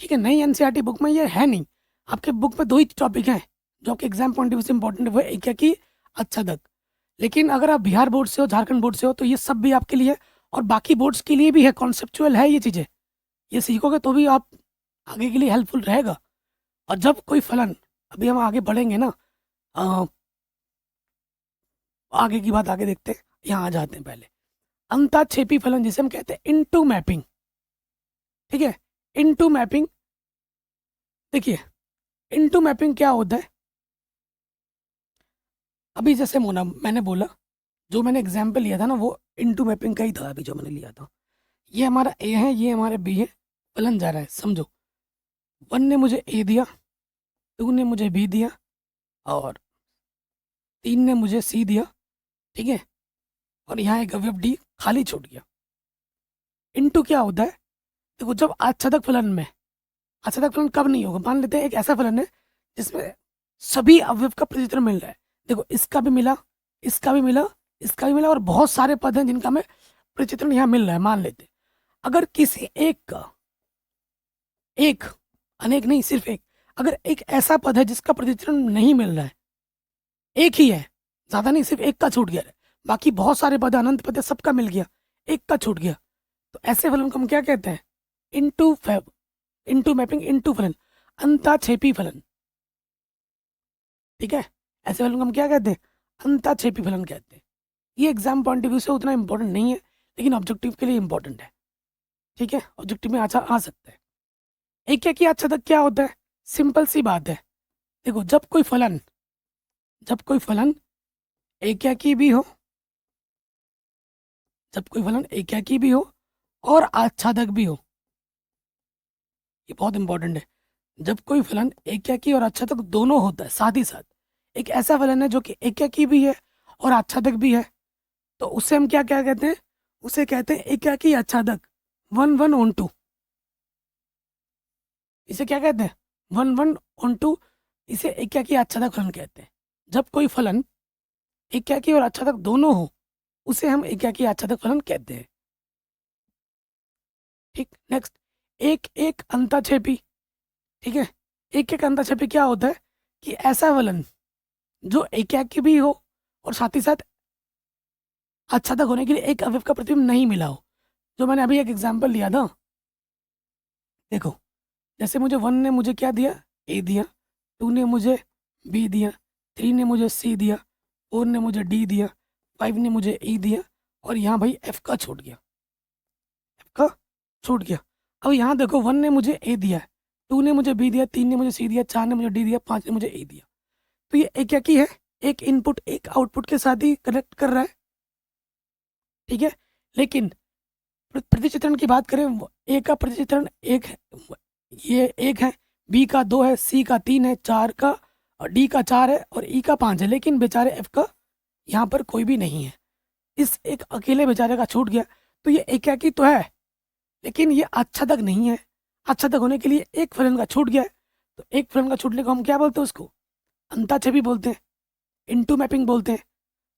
ठीक है, नई एनसीईआरटी बुक में ये है नहीं, आपके बुक में 2 ही टॉपिक हैं जो आपके एग्जाम पॉइंट ऑफ व्यू से इंपॉर्टेंट है, वो एकाकी आच्छादक। लेकिन अगर आप बिहार बोर्ड से हो, झारखंड बोर्ड से हो, तो ये सब भी आपके लिए और बाकी बोर्ड्स के लिए भी है, कॉन्सेप्चुअल है ये चीज़ें, ये सीखोगे तो भी आप आगे के लिए हेल्पफुल रहेगा। और जब कोई फलन, अभी हम आगे बढ़ेंगे ना, अ, आगे की बात आगे देखते हैं, यहाँ आ जाते हैं पहले। अंताक्षेपी फलन जिसे हम कहते हैं इनटू मैपिंग, ठीक है। इनटू मैपिंग, देखिए इनटू मैपिंग क्या होता है। अभी जैसे मोना मैंने बोला, जो मैंने एग्जाम्पल लिया था ना वो इनटू मैपिंग का ही था, अभी जो मैंने लिया था। ये हमारा ए है, ये हमारा बी है, फलन जा रहा है, समझो। 1 ने मुझे ए दिया, 2 ने मुझे बी दिया, और 3 ने मुझे सी दिया, ठीक है। और यहाँ एक अवयव डी खाली छूट गया। इनटू क्या होता है, देखो जब आच्छादक फलन में, आच्छादक फलन कब नहीं होगा, मान लेते हैं एक ऐसा फलन है जिसमें सभी अवयव का प्रतिचित्रण मिल रहा है। देखो इसका भी मिला, इसका भी मिला, इसका भी मिला, और बहुत सारे पद हैं जिनका हमें प्रतिचित्रण यहाँ मिल रहा है, मान लेते हैं। अगर किसी एक का, एक, अनेक नहीं, सिर्फ एक, अगर एक ऐसा पद है जिसका प्रतिचित्रण नहीं मिल रहा है, एक ही है, ज्यादा नहीं, सिर्फ एक का छूट गया है, बाकी बहुत सारे पद, अनंत पद है, सबका मिल गया, एक का छूट गया, तो ऐसे फलन को हम क्या कहते हैं, इनटू फैब, इनटू मैपिंग, इनटू फलन, अंताक्षेपी फलन, ठीक है। ऐसे फलन को हम क्या कहते हैं, अंताक्षेपी फलन कहते हैं। ये एग्जाम पॉइंट ऑफ व्यू से उतना इंपॉर्टेंट नहीं है, लेकिन ऑब्जेक्टिव के लिए इंपॉर्टेंट है, ठीक है, ऑब्जेक्टिव में अच्छा आ सकता है। एक क्या किया अच्छा तक क्या होता है, सिंपल सी बात है। देखो जब कोई फलन, जब कोई फलन एकाकी भी हो, जब कोई फलन एकाकी भी हो और आच्छादक भी हो, ये बहुत इंपॉर्टेंट है। जब कोई फलन एकाकी और आच्छादक दोनों होता है साथ ही साथ, एक ऐसा फलन है जो कि एकाकी भी है और आच्छादक भी है, तो उससे हम क्या क्या कहते हैं, उसे कहते हैं एकाकी आच्छादक, 1 1 on 2। इसे क्या कहते हैं, 1 1 on 2, इसे एकाकी आच्छादक फलन कहते हैं। जब कोई फलन एकाकी और आच्छादक दोनों हो, उसे हम एकाकी आच्छादक फलन कहते हैं, ठीक। नेक्स्ट, एक एक अंताक्षेपी, ठीक है। एक एक अंताक्षेपी क्या होता है कि ऐसा फलन जो एकाकी भी हो और साथ ही साथ आच्छादक होने के लिए एक अवयव का प्रतिबिंब नहीं मिला हो, जो मैंने अभी एक एग्जांपल लिया था। देखो जैसे मुझे 1 ने मुझे क्या दिया, ए दिया, 2 ने मुझे बी दिया, 3 ने मुझे सी दिया, 4 ने मुझे डी दिया, 5 ने मुझे ई दिया, और यहाँ भाई एफ का छूट गया, एफ का छूट गया। अब यहाँ देखो 1 ने मुझे ए दिया, 2 ने मुझे बी दिया, 3 ने मुझे सी दिया, 4 ने मुझे डी दिया, 5 ने मुझे ए दिया, तो ये एक क्या की है, एक इनपुट एक आउटपुट के साथ ही कनेक्ट कर रहा है, ठीक है। लेकिन प्रतिचित्रण की बात करें, ए का प्रतिचित्रण एक है, ये एक है, बी का 2 है, सी का 3 है, 4 का, और डी का 4 है, और ई का 5 है, लेकिन बेचारे एफ का यहाँ पर कोई भी नहीं है, इस एक अकेले बेचारे का छूट गया। तो ये एकाकी तो है, लेकिन ये आच्छादक नहीं है। आच्छादक होने के लिए एक फलन का छूट गया है, तो एक फलन का छूटने को हम क्या बोलते हैं, उसको अंताक्षेपी बोलते हैं, इनटू मैपिंग बोलते हैं।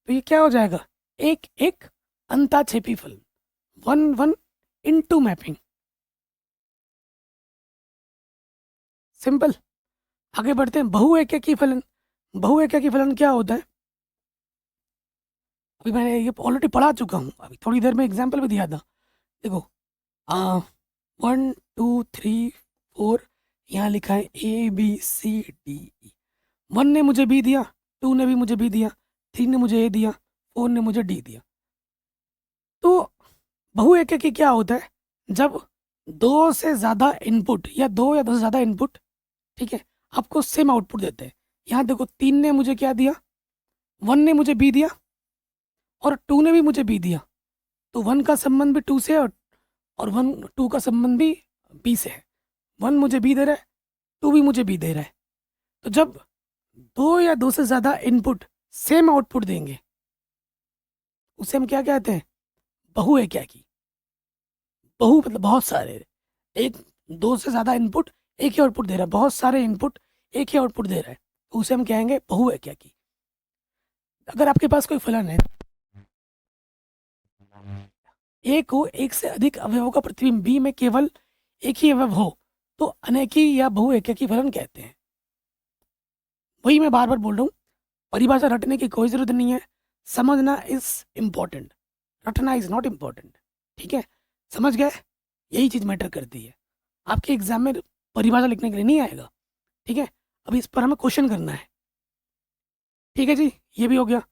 तो ये क्या हो जाएगा, एक एक अंताक्षेपी फलन, 1 1 इनटू मैपिंग, सिंपल। आगे बढ़ते हैं, बहु एकाकी फलन। बहु एकाकी फलन क्या होता है, अभी मैंने ये ऑलरेडी पढ़ा चुका हूँ, अभी थोड़ी देर में एग्जाम्पल भी दिया था। देखो 1 2 3 4, यहाँ लिखा है A B C D E. 1 ने मुझे बी दिया, 2 ने भी मुझे बी दिया, 3 ने मुझे ए दिया, 4 ने मुझे डी दिया। तो बहु एकाकी क्या होता है, जब 2 से ज़्यादा इनपुट या 2 या 2 से ज़्यादा इनपुट, ठीक है, आपको सेम आउटपुट देते हैं। यहाँ देखो 3 ने मुझे क्या दिया, 1 ने मुझे बी दिया और 2 ने भी मुझे बी दिया, तो 1 का संबंध भी 2 से है और 1 2 का संबंध भी बी से है। 1 मुझे बी दे रहा है, 2 भी मुझे बी दे रहा है। तो जब 2 या 2 से ज़्यादा इनपुट सेम आउटपुट देंगे, उसे हम क्या कहते हैं, बहु एकाकी। बहु मतलब बहुत सारे, एक 2 से ज़्यादा इनपुट एक ही आउटपुट दे रहा है, बहुत सारे इनपुट एक ही आउटपुट दे रहा है, तो उसे हम कहेंगे बहु एकाकी। अगर आपके पास कोई फलन है, ए को एक से अधिक अवयवों का प्रतिबिंब बी में केवल एक ही अवयव हो, तो अनेकी या बहु एकाकी फलन कहते हैं। वही मैं बार बार बोल रहा हूँ, परिभाषा रटने की कोई ज़रूरत नहीं है, समझना इज इम्पॉर्टेंट, रटना इज नॉट इम्पॉर्टेंट, ठीक है। समझ गए, यही चीज़ मैटर करती है। आपके एग्जाम में परिभाषा लिखने के लिए नहीं आएगा। ठीक है, अभी इस पर हमें क्वेश्चन करना है। ठीक है जी, ये भी हो गया।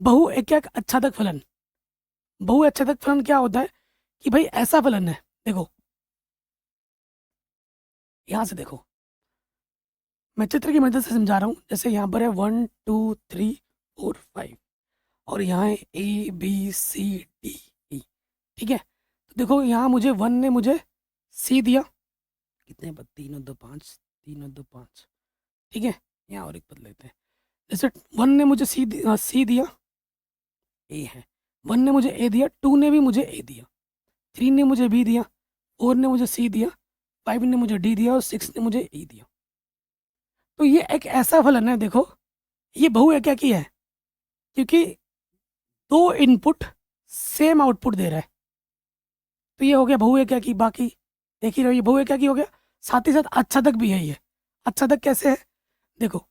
बहु एकक आच्छादक फलन। बहु आच्छादक फलन क्या होता है कि भाई ऐसा फलन है, देखो यहां से देखो, मैं चित्र की मदद से समझा रहा हूँ। जैसे यहाँ पर है 1 2 3 4 5 और यहाँ है ABCDE। ठीक है, तो देखो यहाँ मुझे 1 ने मुझे C दिया, कितने पद, 3 और 2 5, 3 और 2 5। ठीक है, यहाँ और एक पद लेते हैं। जैसे 1 ने मुझे C दिया, A है। 1 ने मुझे A दिया, 2 ने भी मुझे A दिया, 3 ने मुझे B दिया, 4 ने मुझे C दिया, 5 ने मुझे D दिया और 6 ने मुझे E दिया। तो ये एक ऐसा फलन है, देखो ये बहुएकाकी है क्योंकि दो इनपुट सेम आउटपुट दे रहा है। तो ये हो गया बहुएकाकी। बाकी देख ही रहो, ये बहुएकाकी हो गया। साथ ही साथ आच्छादक भी है। ये आच्छादक कैसे है, देखो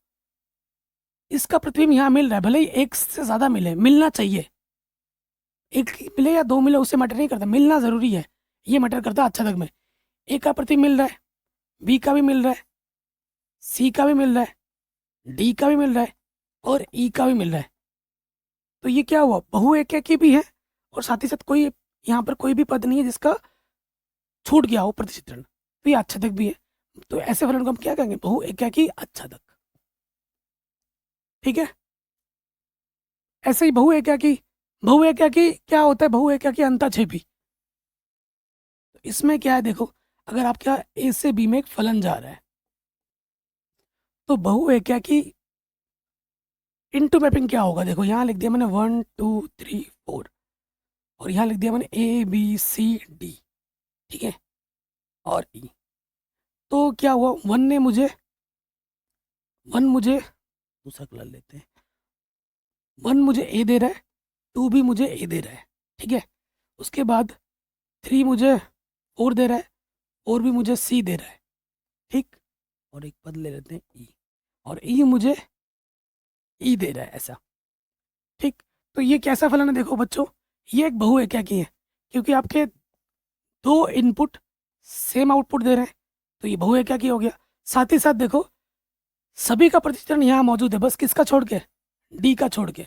इसका प्रतिबिंब यहाँ मिल रहा है, भले ही एक से ज़्यादा मिले, मिलना चाहिए। एक मिले या दो मिले उससे मैटर नहीं करता, मिलना ज़रूरी है, ये मैटर करता है आच्छादक में। ए का प्रतिबिंब मिल रहा है, बी का भी मिल रहा है, सी का भी मिल रहा है, डी का भी मिल रहा है और ई का भी मिल रहा है। तो ये क्या हुआ, बहुएकाकी भी है और साथ ही साथ कोई यहाँ पर कोई भी पद नहीं है जिसका छूट गया हो प्रतिचित्रण। तो ये आच्छादक भी है। तो ऐसे फलन को हम क्या कहेंगे, बहुएकाकी आच्छादक। ठीक है, ऐसे ही बहुएकाकी क्या होता है, बहुएकाकी अंताक्षेपी। तो इसमें क्या है, देखो अगर आपका ए से बी में एक फलन जा रहा है तो बहुएकाकी इनटू मैपिंग क्या होगा, देखो यहाँ लिख दिया मैंने 1 2 3 4 और यहाँ लिख दिया मैंने ABCD। ठीक है, और E। तो क्या हुआ, वन मुझे दूसरा कलर लेते हैं, 1 मुझे A दे रहा है, 2 भी मुझे A दे रहा है। ठीक है, उसके बाद 3 मुझे 4 दे रहा है, 4 भी मुझे C दे रहा है। ठीक, और एक पद ले लेते हैं E, और E मुझे E दे रहा है, ऐसा। ठीक, तो ये कैसा फलन है, देखो बच्चों ये एक बहुएकाकी है क्योंकि आपके दो इनपुट सेम आउटपुट दे रहे हैं, तो ये बहुएकाकी हो गया। साथ ही साथ देखो सभी का प्रतिचित्रण यहाँ मौजूद है, बस किसका छोड़ के, डी का छोड़ के।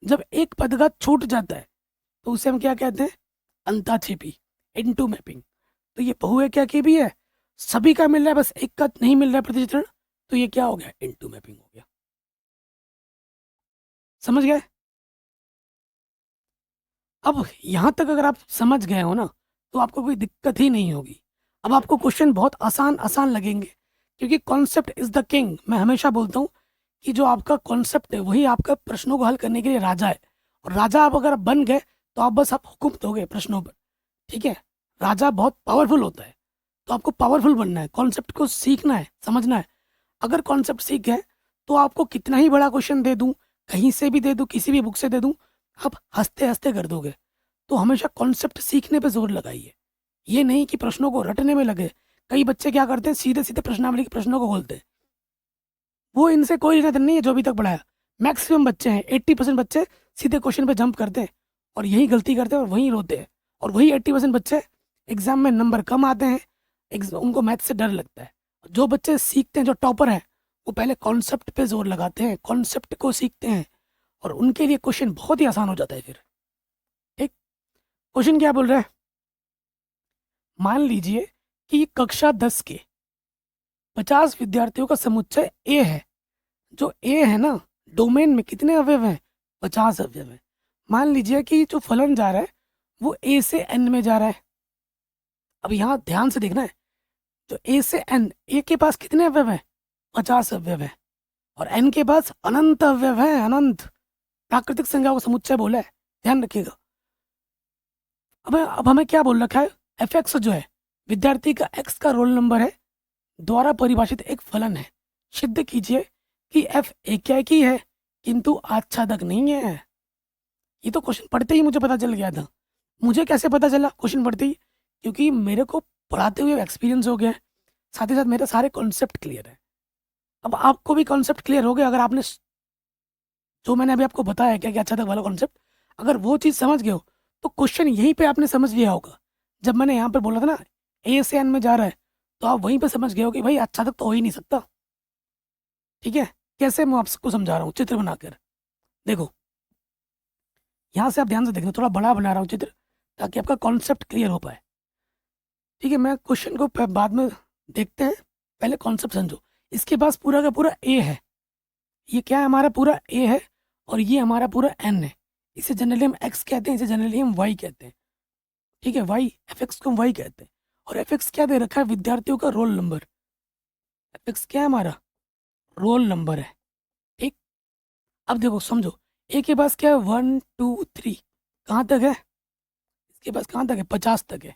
जब एक पद का छूट जाता है तो उसे हम क्या कहते हैं, अंताक्षेपी, इनटू मैपिंग। तो ये बहुएकाकी भी है, सभी का मिल रहा है, बस एक का नहीं मिल रहा है प्रतिचित्रण, तो ये क्या हो गया, इनटू मैपिंग हो गया। समझ गए? अब यहाँ तक अगर आप समझ गए हो ना तो आपको कोई दिक्कत ही नहीं होगी। अब आपको क्वेश्चन बहुत आसान आसान लगेंगे क्योंकि कॉन्सेप्ट इज द किंग। मैं हमेशा बोलता हूँ कि जो आपका कॉन्सेप्ट है वही आपका प्रश्नों को हल करने के लिए राजा है, और राजा आप अगर बन गए तो आप बस आप हुक्म दोगे प्रश्नों पर। ठीक है, राजा बहुत पावरफुल होता है, तो आपको पावरफुल बनना है, कॉन्सेप्ट को सीखना है, समझना है। अगर कॉन्सेप्ट सीख गए तो आपको कितना ही बड़ा क्वेश्चन दे दूँ, कहीं से भी दे दूँ, किसी भी बुक से दे दूँ, आप हंसते हंसते कर दोगे। तो हमेशा कॉन्सेप्ट सीखने पे जोर लगाइए, ये नहीं कि प्रश्नों को रटने में लगे। कई बच्चे क्या करते हैं, सीधे सीधे प्रश्नावली के प्रश्नों को खोलते हैं। वो इनसे कोई लेना देना नहीं है जो अभी तक पढ़ाया। मैक्सिमम बच्चे हैं, 80% बच्चे सीधे क्वेश्चन पे जंप करते हैं और यही गलती करते हैं और वहीं रोते हैं। और वही 80% बच्चे एग्जाम में नंबर कम आते हैं, उनको मैथ से डर लगता है। जो बच्चे सीखते हैं, जो टॉपर हैं, वो पहले कॉन्सेप्ट पे जोर लगाते हैं, कॉन्सेप्ट को सीखते हैं और उनके लिए क्वेश्चन बहुत ही आसान हो जाता है फिर। ठीक, क्वेश्चन क्या बोल रहा है, मान लीजिए कि कक्षा 10 के 50 विद्यार्थियों का समुच्चय ए है। जो ए है ना, डोमेन में कितने अवयव हैं, 50 अवयव हैं। मान लीजिए कि जो फलन जा रहा है वो ए से एन में जा रहा है। अब यहाँ ध्यान से देखना है, जो ए से एन, ए के पास कितने अवयव हैं, 50 अवयव हैं, और एन के पास अनंत अवयव हैं, अनंत। प्राकृतिक संख्याओं का समुच्चय बोला है, ध्यान रखिएगा। अब हमें क्या बोल रखा है, एफ एक्स जो है विद्यार्थी का एक्स का रोल नंबर है, द्वारा परिभाषित एक फलन है। सिद्ध कीजिए कि एफ एकाकी है किंतु आच्छादक नहीं है। ये तो क्वेश्चन पढ़ते ही मुझे पता चल गया था। मुझे कैसे पता चला क्वेश्चन पढ़ते ही, क्योंकि मेरे को पढ़ाते हुए एक्सपीरियंस हो गया है, साथ ही साथ मेरे सारे कॉन्सेप्ट क्लियर है। अब आपको भी कॉन्सेप्ट क्लियर हो गया अगर आपने जो मैंने अभी आपको बताया क्या क्या आच्छादक वाला कॉन्सेप्ट, अगर वो चीज़ समझ गए हो तो क्वेश्चन यहीं पे आपने समझ लिया होगा। जब मैंने यहाँ पर बोला था ना ए से एन में जा रहा है, तो आप वहीं पे समझ गए हो कि भाई अच्छा तक तो हो ही नहीं सकता। ठीक है, कैसे मैं आपको समझा रहा हूँ चित्र बनाकर। देखो यहाँ से आप ध्यान से देखना, थोड़ा बड़ा बना रहा हूँ चित्र ताकि आपका कॉन्सेप्ट क्लियर हो पाए। ठीक है, मैं क्वेश्चन को बाद में देखते हैं, पहले कॉन्सेप्ट समझो। इसके पास पूरा का पूरा ए है, ये क्या है हमारा पूरा ए है, और ये हमारा पूरा एन है। इसे जनरली हम एक्स कहते हैं, इसे जनरली हम वाई कहते हैं। ठीक है, वाई एफ एक्स को हम वाई कहते हैं। और एफ एक्स क्या दे रखा है, विद्यार्थियों का रोल नंबर। एफ एक्स क्या है हमारा, रोल नंबर है। ठीक, अब देखो समझो, ए के पास क्या है 1 2 3, कहाँ तक है, इसके पास कहाँ तक है 50 तक है,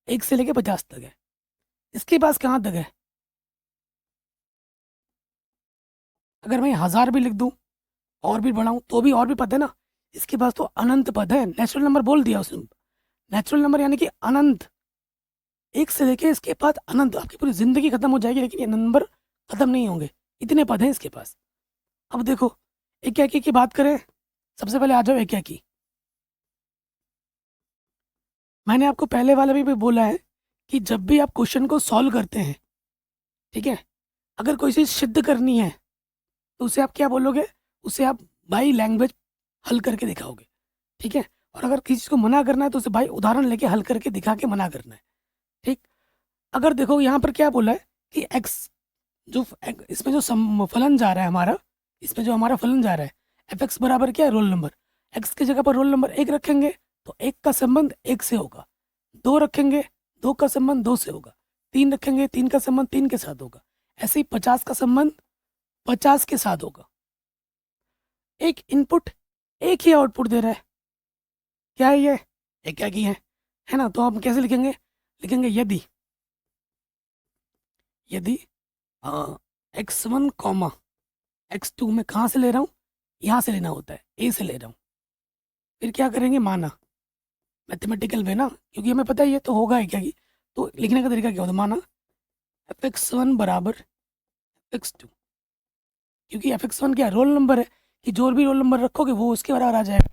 1 से लेके 50 तक है। इसके पास कहाँ तक है, अगर मैं 1000 भी लिख दूं और भी बढ़ाऊं तो भी और भी पद है ना। इसके पास तो अनंत पद है, नेचुरल नंबर बोल दिया उसने। नेचुरल नंबर यानी कि अनंत, 1 से लेके इसके बाद अनंत, आपकी पूरी जिंदगी खत्म हो जाएगी लेकिन ये नंबर खत्म नहीं होंगे, इतने पद हैं इसके पास। अब देखो एक की बात करें, सबसे पहले आ जाओ एक की। मैंने आपको पहले वाले भी बोला है कि जब भी आप क्वेश्चन को सॉल्व करते हैं, ठीक है, अगर कोई चीज़ सिद्ध करनी है तो उसे आप क्या बोलोगे, उसे आप बाई लैंग्वेज हल करके दिखाओगे। ठीक है, और अगर किसी चीज़ को मना करना है तो उसे भाई उदाहरण लेके हल करके दिखा के मना करना है। ठीक, अगर देखो यहाँ पर क्या बोला है कि एक्स जो इसमें जो फलन जा रहा है हमारा, इसमें जो हमारा फलन जा रहा है एफ एक्स बराबर क्या है, रोल नंबर। एक्स की जगह पर रोल नंबर 1 रखेंगे तो 1 का संबंध 1 से होगा, 2 रखेंगे 2 का संबंध 2 से होगा, 3 रखेंगे 3 का संबंध 3 के साथ होगा, ऐसे ही 50 का संबंध 50 के साथ होगा। एक इनपुट एक ही आउटपुट दे रहा है, क्या है ये, एक क्या की है ना। तो हम कैसे लिखेंगे, लिखेंगे यदि यदि x1 कॉमा x2 में कहाँ से ले रहा हूँ, यहाँ से लेना होता है, ए से ले रहा हूँ। फिर क्या करेंगे, माना मैथमेटिकल वे ना, क्योंकि हमें पता है ये तो होगा ही क्या की। तो लिखने का तरीका क्या होता है, माना f(x1) बराबर f(x2), क्योंकि f(x1) क्या रोल नंबर है, कि जो भी रोल नंबर रखोगे वो उसके बराबर आ जाएगा।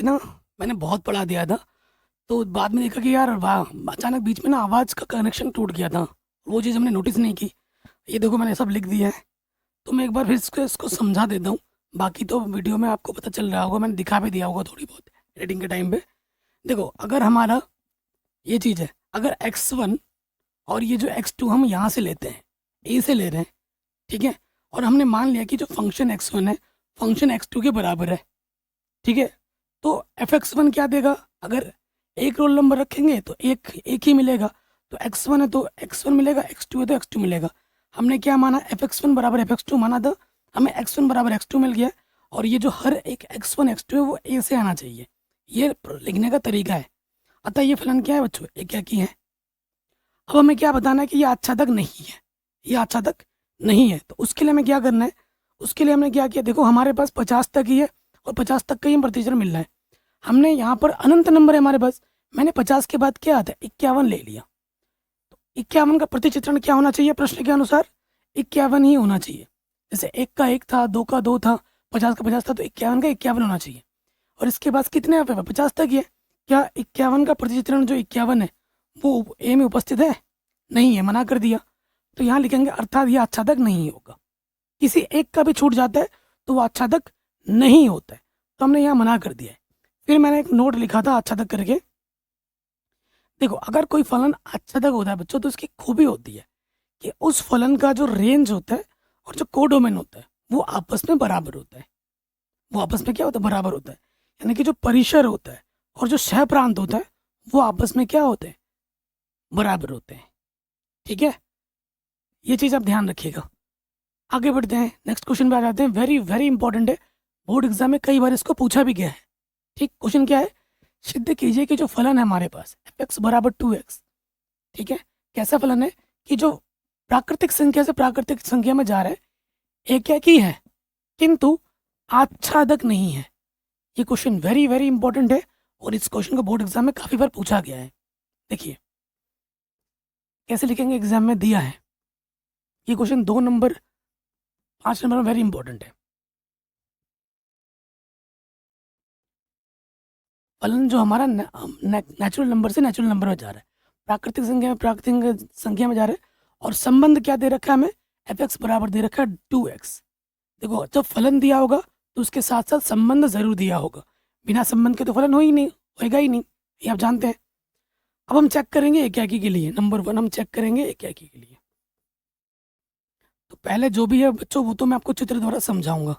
ना मैंने बहुत पढ़ा दिया था, तो बाद में देखा कि यार वाह, अचानक बीच में ना आवाज़ का कनेक्शन टूट गया था, वो चीज़ हमने नोटिस नहीं की। ये देखो मैंने सब लिख दिया है, तो मैं एक बार फिर इसको समझा देता हूँ। बाकी तो वीडियो में आपको पता चल रहा होगा, मैंने दिखा भी दिया होगा थोड़ी बहुत एडिटिंग के टाइम पे। देखो अगर हमारा ये चीज़ है, अगर x1 और ये जो x2 हम यहाँ से लेते हैं, ए से ले रहे हैं, ठीक है, और हमने मान लिया कि जो फंक्शन x1 है फंक्शन x2 के बराबर है, ठीक है, तो f(x1) क्या देगा, अगर एक रोल नंबर रखेंगे तो एक ही मिलेगा। तो x1 है तो x1 मिलेगा, x2 है तो x2 मिलेगा। हमने क्या माना, f(x1) बराबर f(x2) माना था, हमें x1 बराबर x2 मिल गया। और ये जो हर एक x1 x2 है वो a से आना चाहिए, ये लिखने का तरीका है। अतः ये फलन क्या है बच्चों, ये क्या की है। अब हमें क्या बताना है कि ये अच्छा तक नहीं है, ये अच्छा तक नहीं है। तो उसके लिए हमें क्या करना है, उसके लिए हमने क्या किया, देखो हमारे पास 50 तक ही है और 50 तक का ही प्रतिशत मिल रहा है। हमने यहाँ पर अनंत नंबर है हमारे पास, मैंने 50 के बाद क्या आता है 51 ले लिया। तो 51 का प्रतिचित्रण क्या होना चाहिए, प्रश्न के अनुसार 51 ही होना चाहिए। जैसे 1 का 1 था, 2 का 2 था, 50 का 50 था, तो 51 का 51 होना चाहिए। और इसके पास कितने आप 50 तक ही है, क्या 51 का प्रतिचित्रण जो 51 है वो ए में उपस्थित है, नहीं है, मना कर दिया। तो यहाँ लिखेंगे अर्थात यह अच्छा तक नहीं होगा। किसी एक का भी छूट जाता है तो वो अच्छा तक नहीं होता है, तो हमने यहाँ मना कर दिया है। फिर मैंने एक नोट लिखा था अच्छा तक करके। देखो अगर कोई फलन अच्छा तक होता है बच्चों, तो उसकी खूबी होती है कि उस फलन का जो रेंज होता है और जो कोडोमेन होता है वो आपस में बराबर होता है। वो आपस में क्या होता है, बराबर होता है। यानी कि जो परिसर होता है और जो सह प्रांत होता है वो आपस में क्या होते हैं, बराबर होते हैं। ठीक है, ये चीज़ आप ध्यान रखिएगा। आगे बढ़ते हैं, नेक्स्ट क्वेश्चन पे आ जाते हैं। वेरी वेरी इंपॉर्टेंट है, बोर्ड एग्जाम में कई बार इसको पूछा भी गया है। ठीक, क्वेश्चन क्या है, सिद्ध कीजिए कि जो फलन है हमारे पास f(x) बराबर 2x, ठीक है, कैसा फलन है कि जो प्राकृतिक संख्या से प्राकृतिक संख्या में जा रहा है, एक ही है किंतु आच्छादक नहीं है। ये क्वेश्चन वेरी वेरी इंपॉर्टेंट है और इस क्वेश्चन को बोर्ड एग्जाम में काफी बार पूछा गया है। देखिए कैसे लिखेंगे, एग्जाम में दिया है ये क्वेश्चन 2 नंबर 5 नंबर में वेरी इंपॉर्टेंट है। फलन जो हमारा नेचुरल नंबर से नेचुरल नंबर में जा रहा है, प्राकृतिक संख्या में प्राकृतिक संख्या में जा रहा है, और संबंध क्या दे रखा है हमें, f(x) बराबर दे रखा है 2x। देखो जब फलन दिया होगा तो उसके साथ साथ संबंध जरूर दिया होगा, बिना संबंध के तो फलन होएगा ही नहीं, ये आप जानते हैं। अब हम चेक करेंगे एकाकी के लिए, नंबर 1 हम चेक करेंगे एकाकी के लिए। तो पहले जो भी है बच्चों वो तो मैं आपको चित्र द्वारा समझाऊंगा,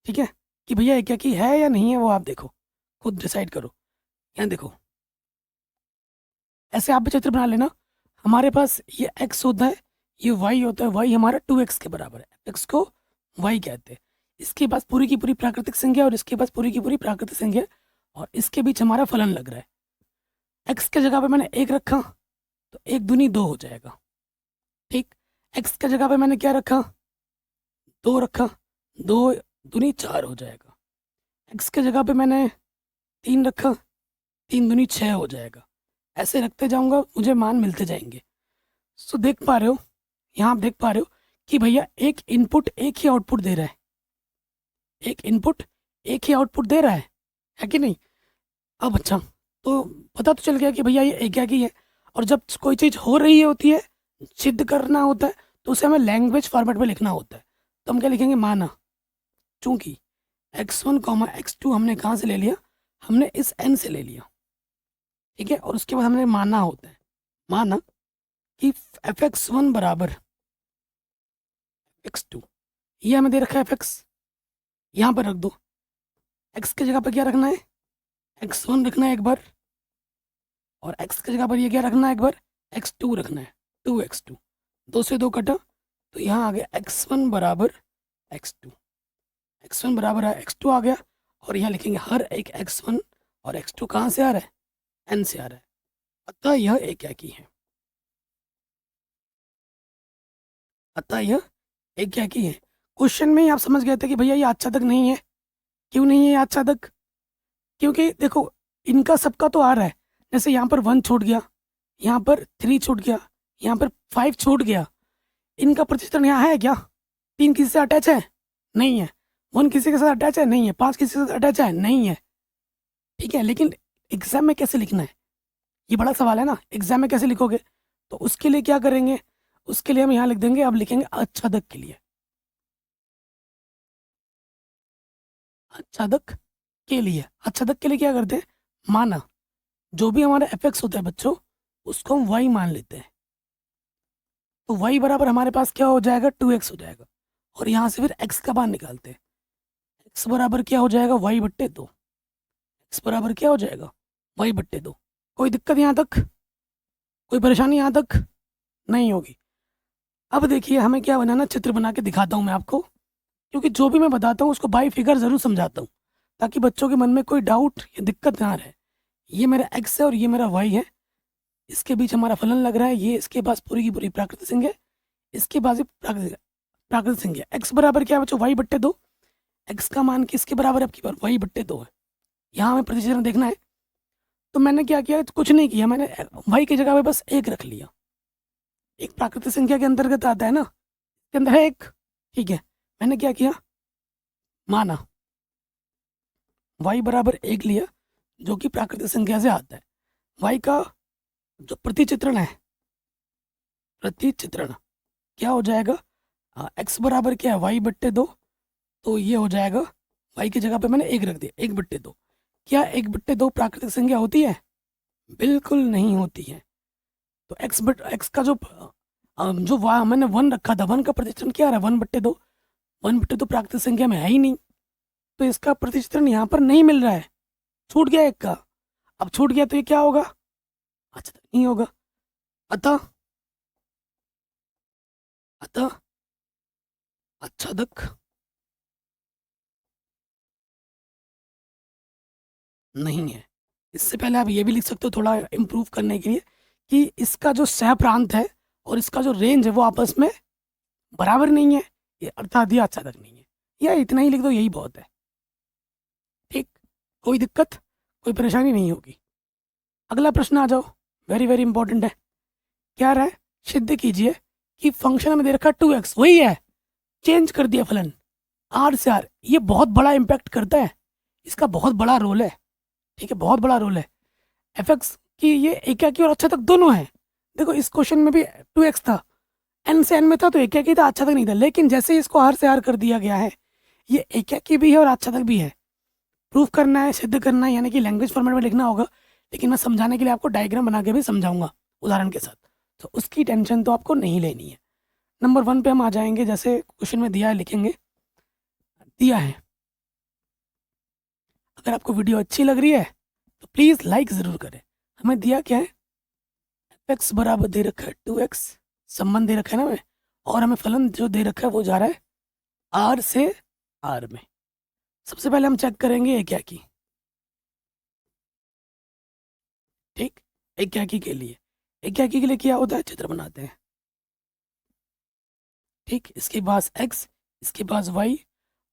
ठीक है, कि भैया एकाकी है या नहीं है वो आप देखो, खुद डिसाइड करो। यहाँ देखो ऐसे आप भी चित्र बना लेना। हमारे पास ये x होता है, ये y होता है, y हमारा 2x के बराबर है, x को y कहते हैं। इसके पास पूरी की पूरी प्राकृतिक संख्या और इसके पास पूरी की पूरी प्राकृतिक संख्या, और इसके बीच हमारा फलन लग रहा है। x के जगह पे मैंने 1 रखा तो 1 दूनी 2 हो जाएगा, ठीक। x के जगह पे मैंने क्या रखा, 2 रखा, 2 दूनी 4 हो जाएगा। x के जगह पे मैंने 3 रखा, 3 दूनी 6 हो जाएगा। ऐसे रखते जाऊंगा, मुझे मान मिलते जाएंगे। सो देख पा रहे हो, यहाँ आप देख पा रहे हो कि भैया एक इनपुट एक ही आउटपुट दे रहा है, एक इनपुट एक ही आउटपुट दे रहा है कि नहीं। अब अच्छा तो पता तो चल गया कि भैया ये एकाकी है, और जब कोई चीज़ हो रही होती है, सिद्ध करना होता है, तो उसे हमें लैंग्वेज फॉर्मेट में लिखना होता है। तो हम क्या लिखेंगे, माना। चूंकि x1, x2 हमने कहाँ से ले लिया, हमने इस n से ले लिया, ठीक है, और उसके बाद हमने माना होता है, माना कि f(x1) बराबर x2, ये हमें दे रखा है f(x), यहाँ पर रख दो। x की जगह पर क्या रखना है, x1 रखना है एक बार, और x की जगह पर ये क्या रखना है एक बार, x2 रखना है, 2x2। 2 से 2 कटा तो यहाँ आ गया x1 बराबर x2, x1 बराबर है x2 आ गया, और यहाँ लिखेंगे हर एक x1 और x2 कहाँ से आ रहा है, n से आ रहा है, अतः यह एकाकी है, अतः यह एकाकी है। क्वेश्चन में ही आप समझ गए थे कि भैया ये आच्छादक नहीं है। क्यों नहीं है ये आच्छादक, क्योंकि देखो इनका सबका तो आ रहा है, जैसे यहाँ पर 1 छूट गया, यहाँ पर 3 छूट गया, यहाँ पर 5 छूट गया, इनका प्रतिचित्रण यहाँ है क्या, 3 किसी से अटैच है, नहीं है, 1 किसी के साथ अटैच है, नहीं है, 5 किसी के साथ अटैच है, नहीं है, ठीक है। लेकिन एग्जाम में कैसे लिखना है, ये बड़ा सवाल है ना, एग्जाम में कैसे लिखोगे, तो उसके लिए क्या करेंगे, उसके लिए हम यहाँ लिख देंगे, अब लिखेंगे आच्छादक के लिए, आच्छादक के लिए, आच्छादक के लिए क्या करते हैं, माना जो भी हमारा f(x) होता है बच्चों, उसको हम y मान लेते हैं, तो y बराबर हमारे पास क्या हो जाएगा, 2x हो जाएगा, और यहाँ से फिर x का मान निकालते हैं, x बराबर क्या हो जाएगा, y/2, x बराबर क्या हो जाएगा, y/2। कोई दिक्कत यहाँ तक, कोई परेशानी यहाँ तक नहीं होगी। अब देखिए हमें क्या बनाना, चित्र बना के दिखाता हूँ मैं आपको, क्योंकि जो भी मैं बताता हूँ उसको बाई फिगर ज़रूर समझाता हूँ, ताकि बच्चों के मन में कोई डाउट या दिक्कत ना रहे। ये मेरा x है और ये मेरा y है, इसके बीच हमारा फलन लग रहा है, ये इसके पास पूरी की पूरी प्राकृतिक संख्या है, इसके पास भी प्राकृतिक संख्या। x बराबर क्या है बच्चों, y/2, x का मान किसके बराबर है आपकी बार, y/2 है। यहाँ हमें प्रतिचित्रण देखना है, तो मैंने क्या किया, कुछ नहीं किया, मैंने y की जगह पे बस 1 रख लिया, एक प्राकृतिक संख्या के अंतर्गत आता है ना, के अंदर है 1, ठीक है। मैंने क्या किया, माना y बराबर 1 लिया, जो कि प्राकृतिक संख्या से आता है। y का जो प्रतिचित्रण है, प्रतिचित्रण क्या हो जाएगा, x बराबर क्या है, y/2, तो ये हो जाएगा, y की जगह पे मैंने 1 रख दिया, 1/2। क्या 1/2 प्राकृतिक संख्या होती है, बिल्कुल नहीं होती है। तो x का जो मैंने 1 रखा था, 1 का प्रतिचित्रण क्या आ रहा है, 1/2, 1/2 प्राकृतिक संख्या में है ही नहीं, तो इसका प्रतिचित्रण यहाँ पर नहीं मिल रहा है, छूट गया 1 का। अब छूट गया तो ये क्या होगा, अच्छा नहीं होगा, अतः आच्छादक नहीं है। इससे पहले आप ये भी लिख सकते हो थोड़ा इम्प्रूव करने के लिए, कि इसका जो सह प्रांत है और इसका जो रेंज है वो आपस में बराबर नहीं है, ये अर्थात ये आच्छादक नहीं है। या इतना ही लिख दो, यही बहुत है। ठीक, कोई दिक्कत, कोई परेशानी नहीं होगी। अगला प्रश्न आ जाओ, वेरी वेरी इंपॉर्टेंट है। क्या रहा है, सिद्ध कीजिए कि फंक्शन में दे रखा 2x, वही है, चेंज कर दिया फलन आर से आर। ये बहुत बड़ा इम्पैक्ट करता है, इसका बहुत बड़ा रोल है। ठीक है, बहुत बड़ा रोल है। एफ एक्स की ये एकाकी और आच्छादक दोनों है। देखो इस क्वेश्चन में भी 2x था, n से n में था तो एकाकी था, आच्छादक नहीं था। लेकिन जैसे ही इसको आर से आर कर दिया गया है, ये एकाकी भी है और आच्छादक भी है। प्रूफ करना है, सिद्ध करना है, यानी कि लैंग्वेज फॉर्मेट में लिखना होगा। लेकिन मैं समझाने के लिए आपको डायग्राम बना के भी समझाऊंगा उदाहरण के साथ, तो उसकी टेंशन तो आपको नहीं लेनी है। नंबर 1 पे हम आ जाएंगे, जैसे क्वेश्चन में दिया है लिखेंगे। दिया है, अगर आपको वीडियो अच्छी लग रही है तो प्लीज़ लाइक ज़रूर करें। हमें दिया क्या है, एक्स बराबर दे रखा है 2x, संबंध दे रखा है ना हमें, और हमें फलन जो दे रखा है वो जा रहा है आर से आर में। सबसे पहले हम चेक करेंगे एकाकी। ठीक, एकाकी के लिए, एकाकी के लिए क्या होता है, चित्र बनाते हैं। ठीक, इसके पास x, इसके पास y,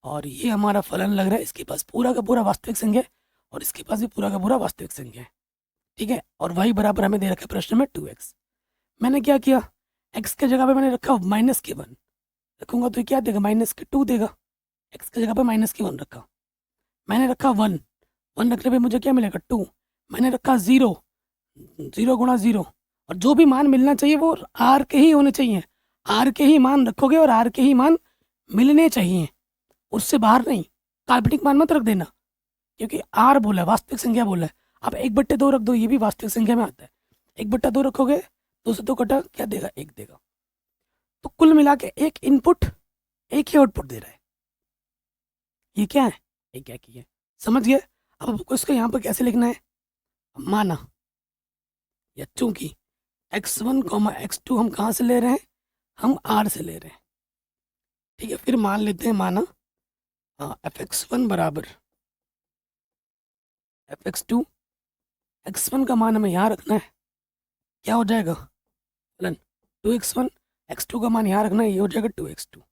और ये हमारा फलन लग रहा है, इसके पास पूरा का पूरा वास्तविक संख्या है और इसके पास भी पूरा का पूरा वास्तविक संख्या है। ठीक है, और y बराबर हमें दे रखा है प्रश्न में 2x। मैंने क्या किया, x के जगह पे मैंने रखा -1 रखूंगा तो ये क्या देगा, -2 देगा। x की जगह पे -1 रखा, मैंने रखा 1 1 रखने पे मुझे क्या मिलेगा 2। मैंने रखा 0 0 गुणा 0, और जो भी मान मिलना चाहिए वो आर के ही होने चाहिए। आर के ही मान रखोगे और आर के ही मान मिलने चाहिए, उससे बाहर नहीं। काल्पनिक मान मत रख देना, क्योंकि आर बोला है, वास्तविक संख्या बोला है। आप 1/2 रख दो, ये भी वास्तविक संख्या में आता है। 1/2 रखोगे, 2 से 2 कटा, क्या देगा, 1 देगा। तो कुल मिला के एक इनपुट एक ही आउटपुट दे रहा है। ये क्या है, ये क्या की है, समझ गए। अब आपको इसको यहाँ पर कैसे लिखना है, माना या चूंकि x1, x2 हम कहाँ से ले रहे हैं, हम आर से ले रहे हैं। ठीक है, फिर मान लेते हैं, माना fx1 बराबर fx2, x1 का मान हमें यहाँ रखना है, क्या हो जाएगा फलन 2x1, x2 का मान यहाँ रखना है, ये हो जाएगा 2x2।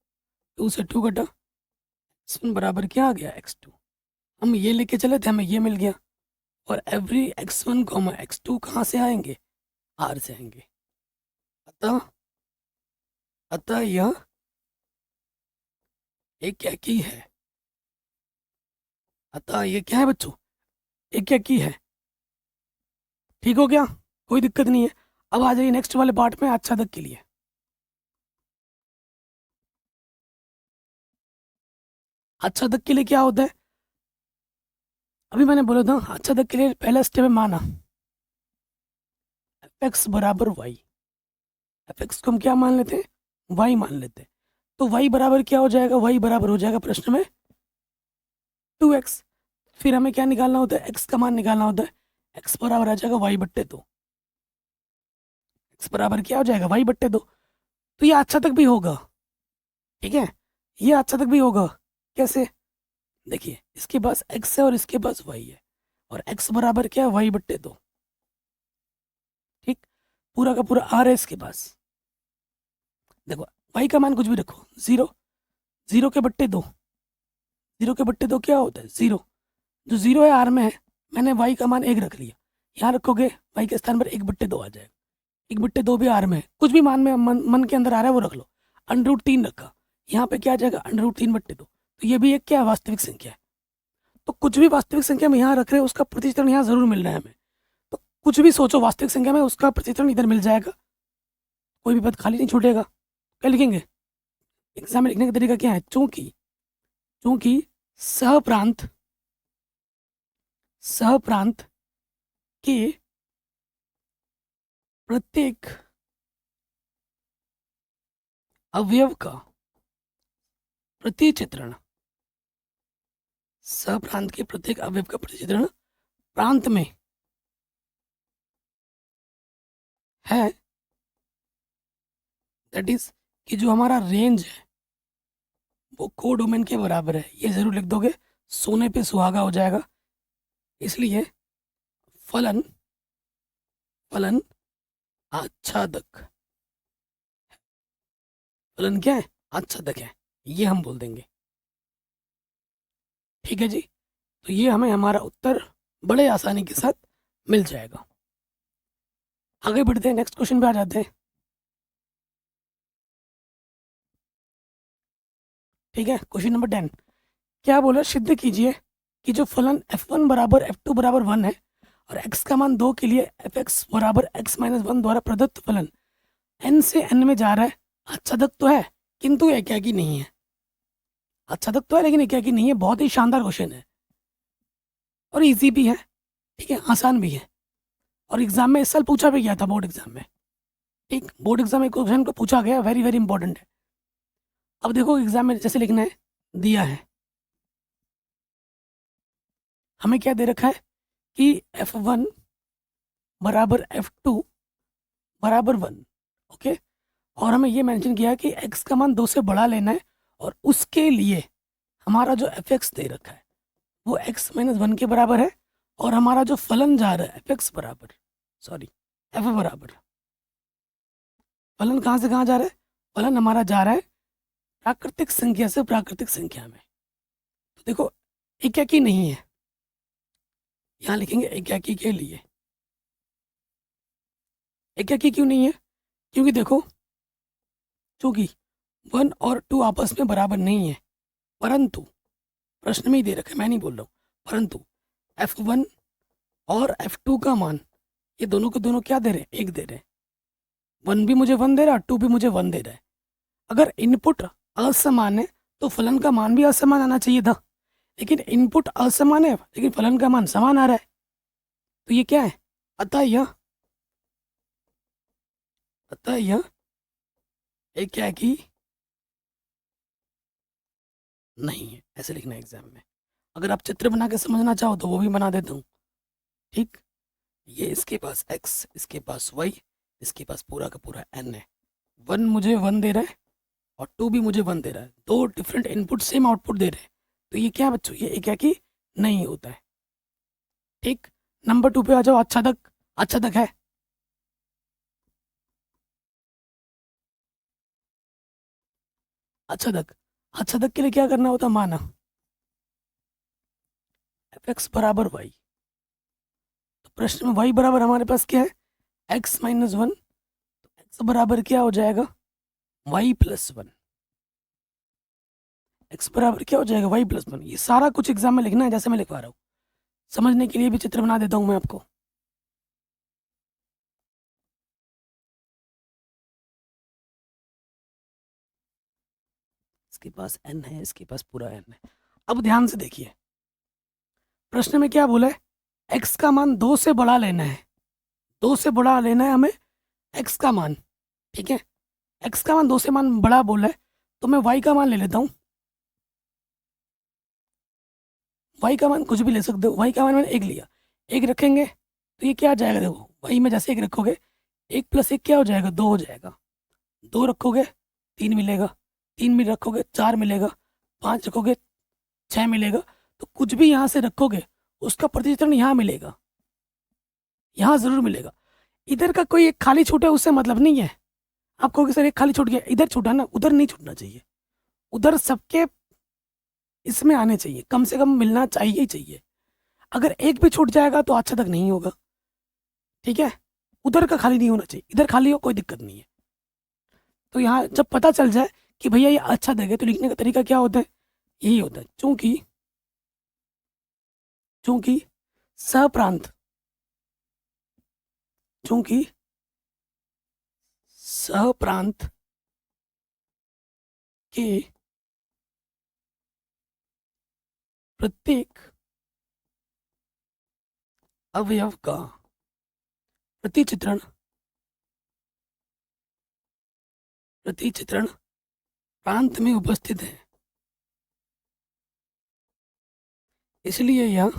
2 से 2 कटा, x1 बराबर क्या आ गया, x2। हम ये लेके चले थे, हमें ये मिल गया। और एवरी x1, x2 कहाँ से आएंगे, आर से आएंगे। अतः अतः यह एकाकी है। अतः ये क्या है बच्चों, एकाकी है। ठीक हो गया, कोई दिक्कत नहीं है। अब आ जाइए नेक्स्ट वाले पार्ट में, आच्छादक के लिए। आच्छादक के लिए क्या होता है, अभी मैंने बोला था आच्छादक के लिए पहला स्टेप है माना fx बराबर y। fx को हम क्या मान लेते हैं, y मान लेते हैं। तो y बराबर क्या हो जाएगा, y बराबर हो जाएगा प्रश्न में 2x। फिर हमें क्या निकालना होता है, x का मान निकालना होता है। x बराबर आ जाएगा y/2। x बराबर क्या हो जाएगा, y/2। तो ये आच्छादक भी होगा। ठीक है, ये आच्छादक भी होगा। कैसे, देखिए इसके पास x है और इसके पास y है, और x बराबर क्या है, y/2। ठीक, पूरा का पूरा r है इसके पास। देखो y का मान कुछ भी रखो, 0, 0 के बट्टे 2, 0 के बट्टे 2 क्या होता है, 0। जो 0 है r में है, मैंने y का मान 1 रख लिया। यहाँ रखोगे y के स्थान पर 1/2 आ जाएगा। 1/2 भी r में है, कुछ भी मान में मन के अंदर आ रहा है वो रख लो। √3 रखा, यहाँ पे क्या आ जाएगा, √3/2। तो ये भी एक क्या है, वास्तविक संख्या है। तो कुछ भी वास्तविक संख्या में यहाँ रख रहे हैं, उसका प्रतिचित्रण यहाँ जरूर मिल रहा है हमें। तो कुछ भी सोचो वास्तविक संख्या में, उसका प्रतिचित्रण इधर मिल जाएगा, कोई भी पद खाली नहीं छूटेगा। क्या लिखेंगे, एग्जाम में लिखने का तरीका क्या है, चूंकि चूंकि सहप्रांत सहप्रांत के प्रत्येक अवयव का प्रतिचित्रण, सहप्रांत के प्रत्येक अवयव का प्रतिचित्रण प्रांत में है। दैट इज कि जो हमारा रेंज है वो कोडोमेन के बराबर है। ये जरूर लिख दोगे, सोने पे सुहागा हो जाएगा। इसलिए फलन फलन आच्छादक फलन क्या है? आच्छादक है, ये हम बोल देंगे। ठीक है जी, तो ये हमें हमारा उत्तर बड़े आसानी के साथ मिल जाएगा। आगे बढ़ते हैं, नेक्स्ट क्वेश्चन पे आ जाते हैं। ठीक है, क्वेश्चन नंबर 10 क्या बोला, सिद्ध कीजिए कि जो फलन f1 बराबर f2 बराबर 1 है और x का मान 2 के लिए fx बराबर x माइनस 1 द्वारा प्रदत्त फलन n से n में जा रहा है, आच्छादक तो है किंतु एकाकी नहीं है। आच्छादक तो है लेकिन एकाकी नहीं है। बहुत ही शानदार क्वेश्चन है और इजी भी है, ठीक है, आसान भी है, और एग्जाम में इस साल पूछा भी गया था, बोर्ड एग्जाम में। ठीक, बोर्ड एग्जाम में क्वेश्चन को पूछा गया, वेरी वेरी इंपॉर्टेंट है। अब देखो एग्जाम में जैसे लिखना है, दिया है हमें क्या दे रखा है कि f1 बराबर f2 बराबर 1, ओके, और हमें ये मेंशन किया है कि x का मान 2 से बड़ा लेना है और उसके लिए हमारा जो fx दे रखा है वो x माइनस 1 के बराबर है, और हमारा जो फलन जा रहा है fx बराबर, सॉरी f बराबर, फलन कहाँ से कहाँ जा रहा है? फलन हमारा जा रहा है प्राकृतिक संख्या से प्राकृतिक संख्या में। तो देखो एकाकी नहीं है, यहाँ लिखेंगे एकाकी के लिए। एकाकी क्यों नहीं है? क्योंकि देखो, चूंकि 1 और 2 आपस में बराबर नहीं है, परंतु प्रश्न में ही दे रखा है, मैं नहीं बोल रहा हूँ, परंतु f1 और f2 का मान ये दोनों के दोनों क्या दे रहे हैं? एक दे रहे हैं। 1 भी मुझे 1 दे रहा है, 2 भी मुझे 1 दे रहा है। अगर इनपुट असमान है तो फलन का मान भी असमान आना चाहिए था, लेकिन इनपुट असमान है लेकिन फलन का मान समान आ रहा है, तो ये क्या है? अतः यह एकाकी नहीं है, ऐसे लिखना है एग्जाम में। अगर आप चित्र बना के समझना चाहो तो वो भी बना देता हूँ। ठीक, ये इसके पास x, इसके पास y, इसके पास पूरा का पूरा n है। 1 मुझे 1 दे रहा है और 2 भी मुझे 1 दे रहा है, दो डिफरेंट इनपुट सेम आउटपुट दे रहे हैं, तो ये क्या बच्चों? ये एकाकी नहीं होता है। ठीक, नंबर 2 पे आ जाओ, आच्छादक। आच्छादक है, आच्छादक। आच्छादक के लिए क्या करना होता? माना fx बराबर y, तो प्रश्न में y बराबर हमारे पास क्या है? x माइनस 1, तो x बराबर क्या हो जाएगा? y plus 1। x बराबर क्या हो जाएगा? y plus 1। ये सारा कुछ एग्जाम में लिखना है जैसे मैं लिखवा रहा हूँ, समझने के लिए भी चित्र बना देता हूँ मैं आपको। इसके पास n है, इसके पास पूरा n है। अब ध्यान से देखिए, प्रश्न में क्या बोला है? x का मान 2 से बड़ा लेना है, 2 से बड़ा लेना है हमें x का मान। ठीक है, x का मान 2 से मान बड़ा बोला है, तो मैं y का मान ले लेता हूँ। y का मान कुछ भी ले सकते हो, y का मान मैंने 1 लिया, 1 रखेंगे तो ये क्या आ जाएगा? देखो y में जैसे 1 रखोगे, 1 प्लस 1 क्या हो जाएगा? 2 हो जाएगा। 2 रखोगे 3 मिलेगा, 3 भी रखोगे 4 मिलेगा, 5 रखोगे 6 मिलेगा। तो कुछ भी यहाँ से रखोगे उसका प्रतिचित्रण यहाँ मिलेगा, यहाँ जरूर मिलेगा। इधर का कोई एक खाली छूटा है उससे मतलब नहीं है। आप कहोगे सर एक खाली छूट गया, इधर छूटा ना, उधर नहीं छूटना चाहिए, उधर सबके इसमें आने चाहिए, कम से कम मिलना चाहिए ही चाहिए। अगर एक भी छूट जाएगा तो अच्छा तक नहीं होगा। ठीक है, उधर का खाली नहीं होना चाहिए, इधर खाली हो कोई दिक्कत नहीं है। तो यहाँ जब पता चल जाए कि भैया ये अच्छा देगा, तो लिखने का तरीका क्या होता है? यही होता है, चूंकि सहप्रांत, चूंकि सहप्रांत के प्रत्येक अवयव का प्रतिचित्रण प्रांत में उपस्थित है, इसलिए यह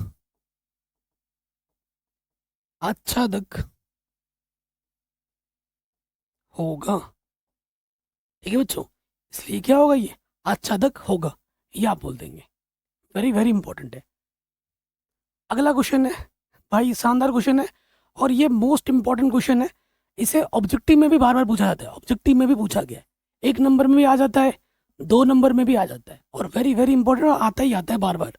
आच्छादक होगा। ठीक है बच्चों, इसलिए क्या होगा? ये आच्छादक होगा, ये आप बोल देंगे। वेरी वेरी इंपॉर्टेंट है। अगला क्वेश्चन है भाई, शानदार क्वेश्चन है और ये मोस्ट इंपॉर्टेंट क्वेश्चन है। इसे ऑब्जेक्टिव में भी बार बार पूछा जाता है, ऑब्जेक्टिव में भी पूछा गया है, एक नंबर में भी आ जाता है, 2 नंबर में भी आ जाता है, और वेरी वेरी इंपॉर्टेंट, आता ही आता है बार बार।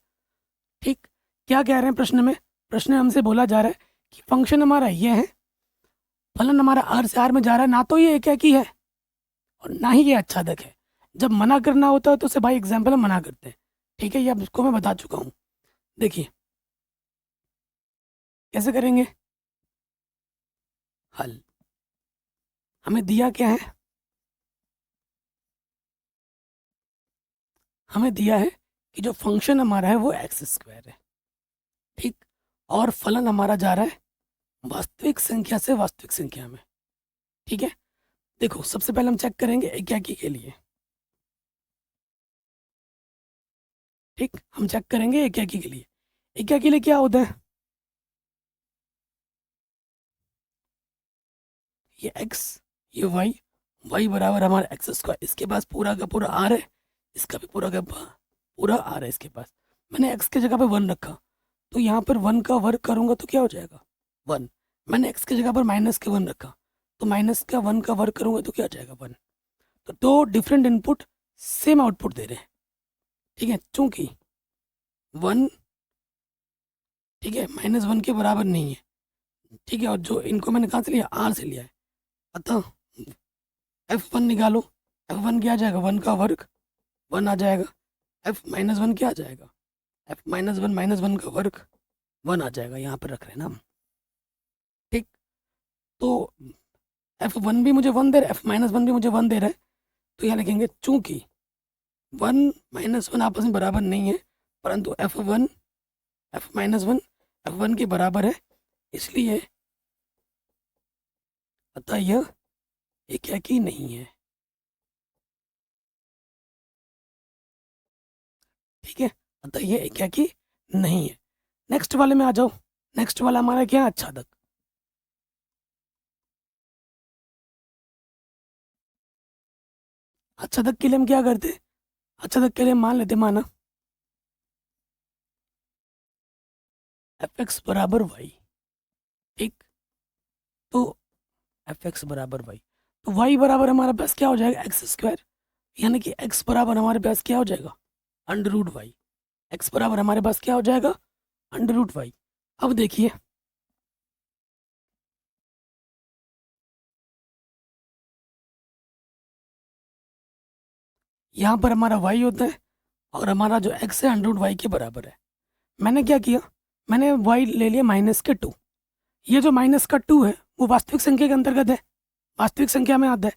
ठीक, क्या कह रहे हैं प्रश्न में? प्रश्न में हमसे बोला जा रहा है कि फंक्शन हमारा ये है, फलन हमारा आर से आर में जा रहा है, ना तो ये एक ही है और ना ही ये आच्छादक है। जब मना करना होता है तो उसे भाई एग्जाम्पल हम मना करते हैं। ठीक है, ये आपको मैं बता चुका हूँ। देखिए कैसे करेंगे हल। हमें दिया क्या है? हमें दिया है कि जो फंक्शन हमारा है वो एक्स स्क्वायर है। ठीक, और फलन हमारा जा रहा है वास्तविक संख्या से वास्तविक संख्या में। ठीक है, देखो सबसे पहले हम चेक करेंगे एकाकी के लिए। ठीक, हम चेक करेंगे एकाकी के लिए। एकाकी के लिए क्या होता है? ये x, ये y बराबर हमारा एक्स स्क्वायर, इसके पास पूरा का पूरा r है, इसका भी पूरा का पूरा r है इसके पास। मैंने x की जगह पे 1 रखा, तो यहाँ पर 1 का वर्ग करूँगा तो क्या हो जाएगा? 1। मैंने x की जगह पर माइनस के 1 रखा, तो माइनस का 1 का वर्ग करूँगा तो क्या हो जाएगा? 1। तो दो डिफरेंट इनपुट सेम आउटपुट दे रहे हैं। ठीक है, चूंकि 1, ठीक है, -1 के बराबर नहीं है। ठीक है, और जो इनको मैंने कहाँ से लिया? r से लिया है। अतः f1 निकालो, f1 क्या आ जाएगा? 1 का वर्ग, 1 आ जाएगा। f-1 क्या आ जाएगा? f-1 का वर्ग 1 आ जाएगा। यहाँ पर रख रहे हैं ना हम। ठीक, तो f1 भी मुझे 1 दे रहा है, f-1 भी मुझे 1 दे रहा है, तो यहाँ लिखेंगे चूंकि 1 - 1 आपस में बराबर नहीं है, परंतु f1 f-1 f1 के बराबर है, इसलिए अतः यह एकाकी नहीं है। ठीक है, अतः यह एकाकी नहीं है। नेक्स्ट वाले में आ जाओ। नेक्स्ट वाला हमारा क्या है? आच्छादक। आच्छादक के लिए हम क्या करते हैं? आच्छादक के लिए मान लेते, माना f(x) बराबर y। ठीक, तो f(x) बराबर y, तो y बराबर हमारे पास क्या हो जाएगा? एक्स स्क्वायर, यानी कि x बराबर हमारे पास क्या हो जाएगा? √y। x बराबर हमारे पास क्या हो जाएगा? √y। अब देखिए, यहाँ पर हमारा y होता है और हमारा जो x है √y के बराबर है। मैंने क्या किया? मैंने y ले लिया -2। ये जो -2 है वो वास्तविक संख्या के अंतर्गत है, वास्तविक संख्या में आता है।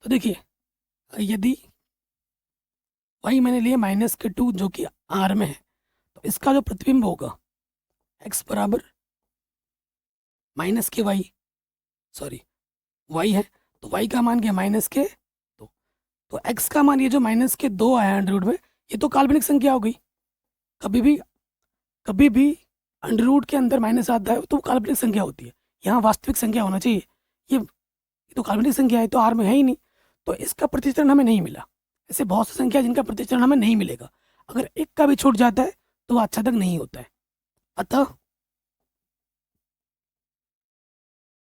तो देखिए, यदि y मैंने लिया -2 जो कि r में है, तो इसका जो प्रतिबिंब होगा x बराबर -y, सॉरी y है, तो y का मान क्या? -2। तो x का मान ये जो -2 आया अंडर में, ये तो काल्पनिक संख्या हो गई। कभी भी अंडर रूट के अंदर माइनस आता है तो वो काल्पनिक संख्या होती है। यहाँ वास्तविक संख्या होना चाहिए। ये तो काल्पनिक संख्या है, तो आर में है ही नहीं, तो इसका प्रतिचरण हमें नहीं मिला। ऐसे बहुत सी संख्या जिनका प्रतिचरण हमें नहीं मिलेगा। अगर एक का भी छूट जाता है तो वो आच्छादक नहीं होता है। अतः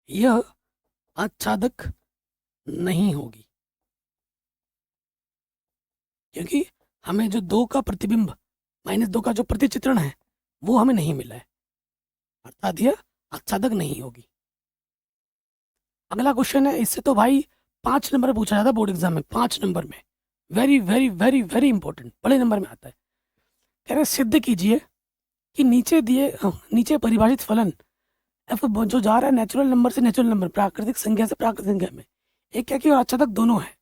यह आच्छादक नहीं होगी, क्योंकि हमें जो 2 का प्रतिबिंब -2 का जो प्रतिचित्रण है वो हमें नहीं मिला है, अर्थात यह आच्छादक नहीं होगी। अगला क्वेश्चन है, इससे तो भाई 5 नंबर पूछा जाता है बोर्ड एग्जाम में, 5 नंबर में, very very very very important, बड़े नंबर में आता है। कह रहे सिद्ध कीजिए कि नीचे परिभाषित फलन एफ जो जा रहा है नेचुरल नंबर से नेचुरल नंबर, प्राकृतिक संख्या से प्राकृतिक संख्या में, एकाकी और आच्छादक दोनों है।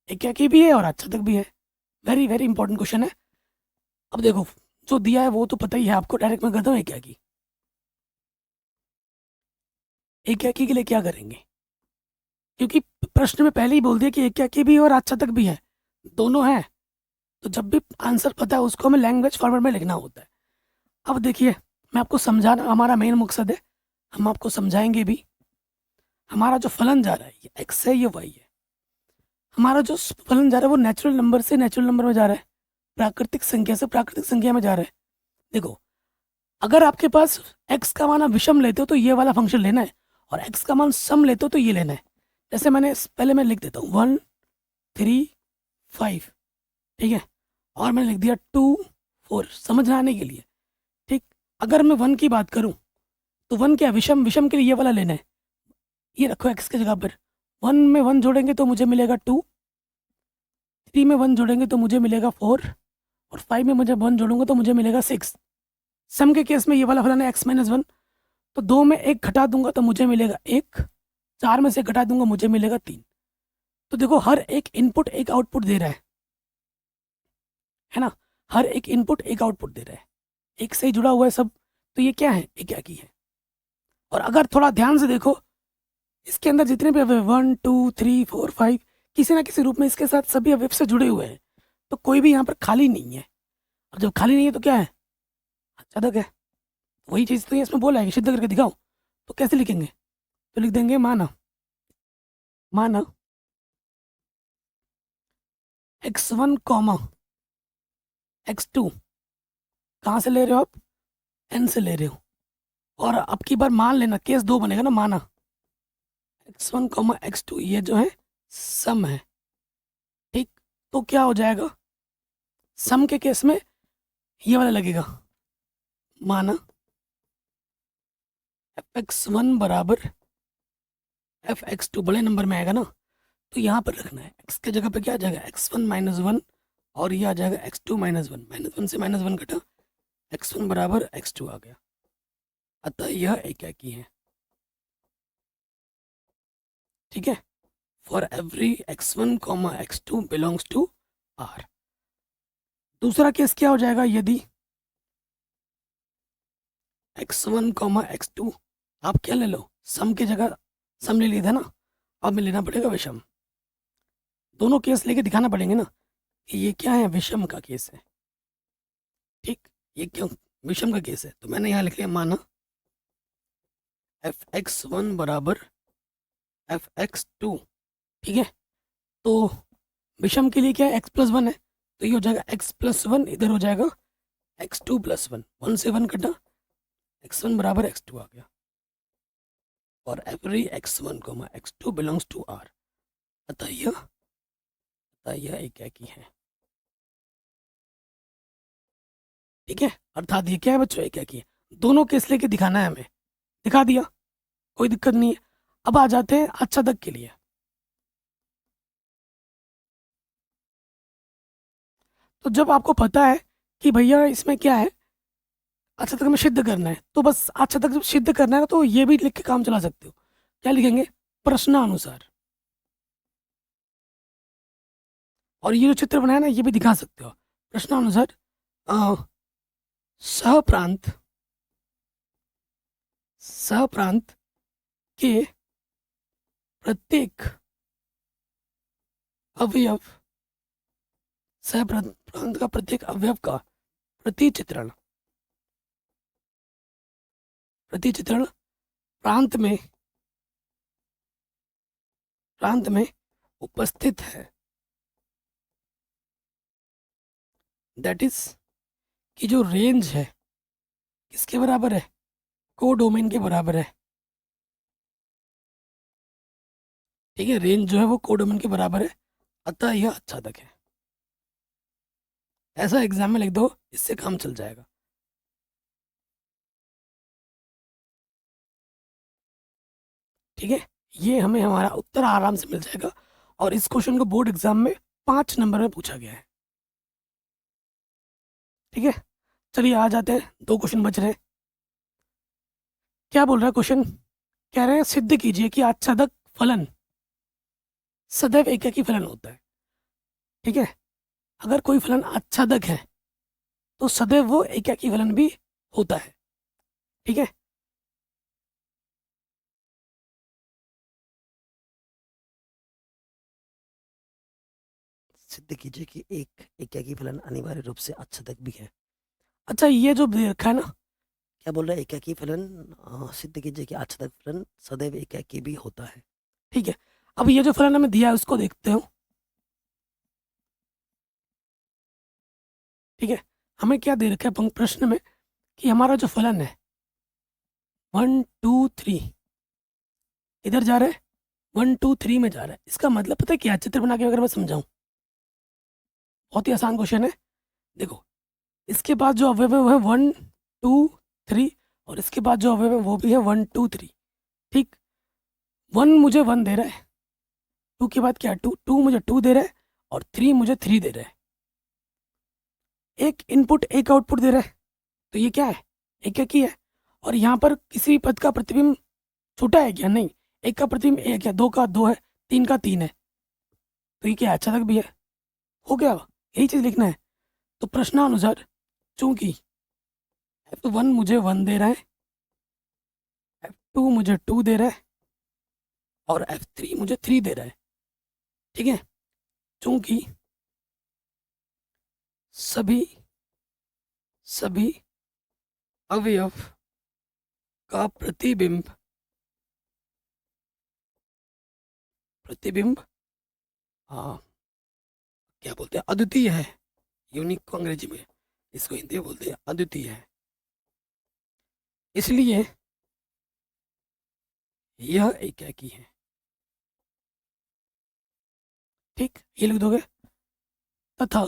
एकाकी भी है और आच्छादक भी है। वेरी वेरी इंपॉर्टेंट क्वेश्चन है। अब देखो, जो दिया है वो तो पता ही है आपको, डायरेक्ट मैं करता हूँ एकाकी। एकाकी के लिए क्या करेंगे? क्योंकि प्रश्न में पहले ही बोल दिया कि एकाकी भी और आच्छादक भी है, दोनों है, तो जब भी आंसर पता है उसको हमें लैंग्वेज फॉर्मेट में लिखना होता है। अब देखिए, मैं आपको समझाना हमारा मेन मकसद है, हम आपको समझाएंगे भी। हमारा जो फलन जा रहा है ये एक्स है, ये वाई है। हमारा जो फलन जा रहा है वो नेचुरल नंबर से नेचुरल नंबर में जा रहा है, प्राकृतिक संख्या से प्राकृतिक संख्या में जा रहा है। देखो, अगर आपके पास एक्स का मान आप विषम लेते हो तो ये वाला फंक्शन लेना है, और एक्स का मान सम लेते हो तो ये लेना है। जैसे मैं लिख देता हूँ 1 3 5, ठीक है, और मैंने लिख दिया 2 4 समझ आने के लिए। ठीक, अगर मैं 1 की बात करूं तो 1 क्या है, विषम, विषम के लिए ये वाला लेना है, ये रखो x की जगह पर। 1 में 1 जोड़ेंगे तो मुझे मिलेगा 2, 3 में 1 जोड़ेंगे तो मुझे मिलेगा 4, और 5 में मुझे 1 जोड़ूंगा तो मुझे मिलेगा 6। सम के केस में ये वाला फलन है x-1, तो 2 में 1 घटा दूंगा तो मुझे मिलेगा 1, 4 में से घटा दूंगा मुझे मिलेगा 3। तो देखो हर एक इनपुट एक आउटपुट दे रहा है ना, हर एक इनपुट एक आउटपुट दे रहा है, एक से ही जुड़ा हुआ है सब, तो ये क्या है, ये क्या की है। और अगर थोड़ा ध्यान से देखो, इसके अंदर जितने भी अवयव 1 2 3 4 5 किसी ना किसी रूप में इसके साथ सभी अवयव से जुड़े हुए हैं, तो कोई भी यहाँ पर खाली नहीं है। और जब खाली नहीं है तो क्या है, अचादक है। वही चीज़ तो ये इसमें बोला है कि सिद्ध करके दिखाओ, तो कैसे लिखेंगे, तो लिख देंगे माना, माना x1 कॉमा x2, कहाँ से ले रहे हो आप, n से ले रहे हो, और अब की बार मान लेना केस 2 बनेगा ना, माना x1 कॉमा x2 ये जो है सम है। ठीक, तो क्या हो जाएगा, सम के केस में ये वाला लगेगा, माना fx1 बराबर fx2, बड़े नंबर में आएगा ना, तो यहाँ पर रखना है, x के जगह पे क्या आ जाएगा, x1 माइनस 1, और ये आ जाएगा x2 माइनस 1, माइनस 1 से माइनस 1 घटा, x1 बराबर x2 आ गया। अतः यह एक की है। ठीक है, for every x1 comma x2 belongs to R। दूसरा केस क्या हो जाएगा, यदि x1 कॉमा x2, आप क्या ले लो, सम की जगह सम ले लिया था ना, अब में लेना पड़ेगा विषम। दोनों केस लेके दिखाना पड़ेंगे ना कि ये क्या है, विषम का केस है। ठीक, ये क्यों विषम का केस है, तो मैंने यहाँ लिख लिया, माना fx1 बराबर fx2। ठीक है, तो विषम के लिए क्या है, x+1 है, तो ये हो जाएगा x+1, इधर हो जाएगा x2+1, 1 से 1 कटा, x1 बराबर x2 आ गया। और every x1 comma x2 belongs to R। अतः यह एक की है। ठीक है, अर्थात ये क्या है बच्चों, एक की है। दोनों केस लेके दिखाना है हमें, दिखा दिया, कोई दिक्कत नहीं है। अब आ जाते हैं आच्छादक के लिए। तो जब आपको पता है कि भैया इसमें क्या है, आच्छादक में सिद्ध करना है, तो बस आच्छादक जब सिद्ध करना है तो ये भी लिख के काम चला सकते हो। क्या लिखेंगे, प्रश्नानुसार। और ये जो चित्र बनाया ना, ये भी दिखा सकते हो प्रश्नानुसार। सहप्रांत, सहप्रांत के प्रत्येक अवयव, सहप्रांत का प्रत्येक अवयव का प्रतिचित्रण, प्रतिचित्रण प्रांत में, प्रांत में उपस्थित है। दैट इज कि जो रेंज है किसके बराबर है, कोडोमेन के बराबर है। ठीक है, रेंज जो है वो कोडोमेन के बराबर है, अतः यह आच्छादक है। ऐसा एग्जाम में लिख दो, इससे काम चल जाएगा। ठीक है, ये हमें हमारा उत्तर आराम से मिल जाएगा। और इस क्वेश्चन को बोर्ड एग्जाम में 5 नंबर में पूछा गया है। ठीक है, चलिए आ जाते हैं, 2 क्वेश्चन बच रहे हैं। क्या बोल रहा है क्वेश्चन, कह रहे हैं सिद्ध कीजिए कि आच्छादक फलन सदैव एककी फलन होता है। ठीक है, अगर कोई फलन आच्छादक है तो सदैव वो एककी फलन भी होता है। ठीक है, सिद्ध कीजिए कि एक एककी फलन अनिवार्य रूप से आच्छादक भी है। अच्छा, ये जो दे रखा है ना, क्या बोल रहा है, एककी फलन सिद्ध कीजिए कि आच्छादक फलन सदैव एककी भी होता है। ठीक है, अब ये जो फलन हमें दिया है उसको देखते हो। ठीक है, हमें क्या दे रखा है प्रश्न में कि हमारा जो फलन है 1 2 3 इधर जा रहा है, 1 2 3 में जा रहा है। इसका मतलब पता है क्या? चित्र बना के अगर मैं समझाऊं, बहुत ही आसान क्वेश्चन है। देखो, इसके बाद जो अवयव है वो है 1 2 3, और इसके बाद जो अवयव है वो भी है 1 2 3। ठीक, 1 मुझे 1 दे रहा है, 2 के बाद क्या है 2, 2 मुझे 2 दे रहा है, और 3 मुझे 3 दे रहा है। एक इनपुट एक आउटपुट दे रहा है, तो ये क्या है? एक ही है। और यहाँ पर किसी पद का प्रतिबिंब छोटा है क्या? नहीं। एक का प्रतिबिंब एक है, दो का दो है, तीन का तीन है, तो ये क्या है? अच्छा तक भी है। हो गया, यही चीज़ लिखना है। तो प्रश्नानुसार चूंकि F1 मुझे 1 दे रहा है, F2 मुझे 2 दे रहा है, और F3 मुझे 3 दे रहा है। ठीक है, चूंकि सभी अवयव का प्रतिबिंब हाँ, क्या बोलते हैं, अद्वितीय है। यूनिक को अंग्रेजी में, इसको हिंदी में बोलते हैं अद्वितीय है, इसलिए यह एकाकी है। ठीक, ये लिख दोगे। तथा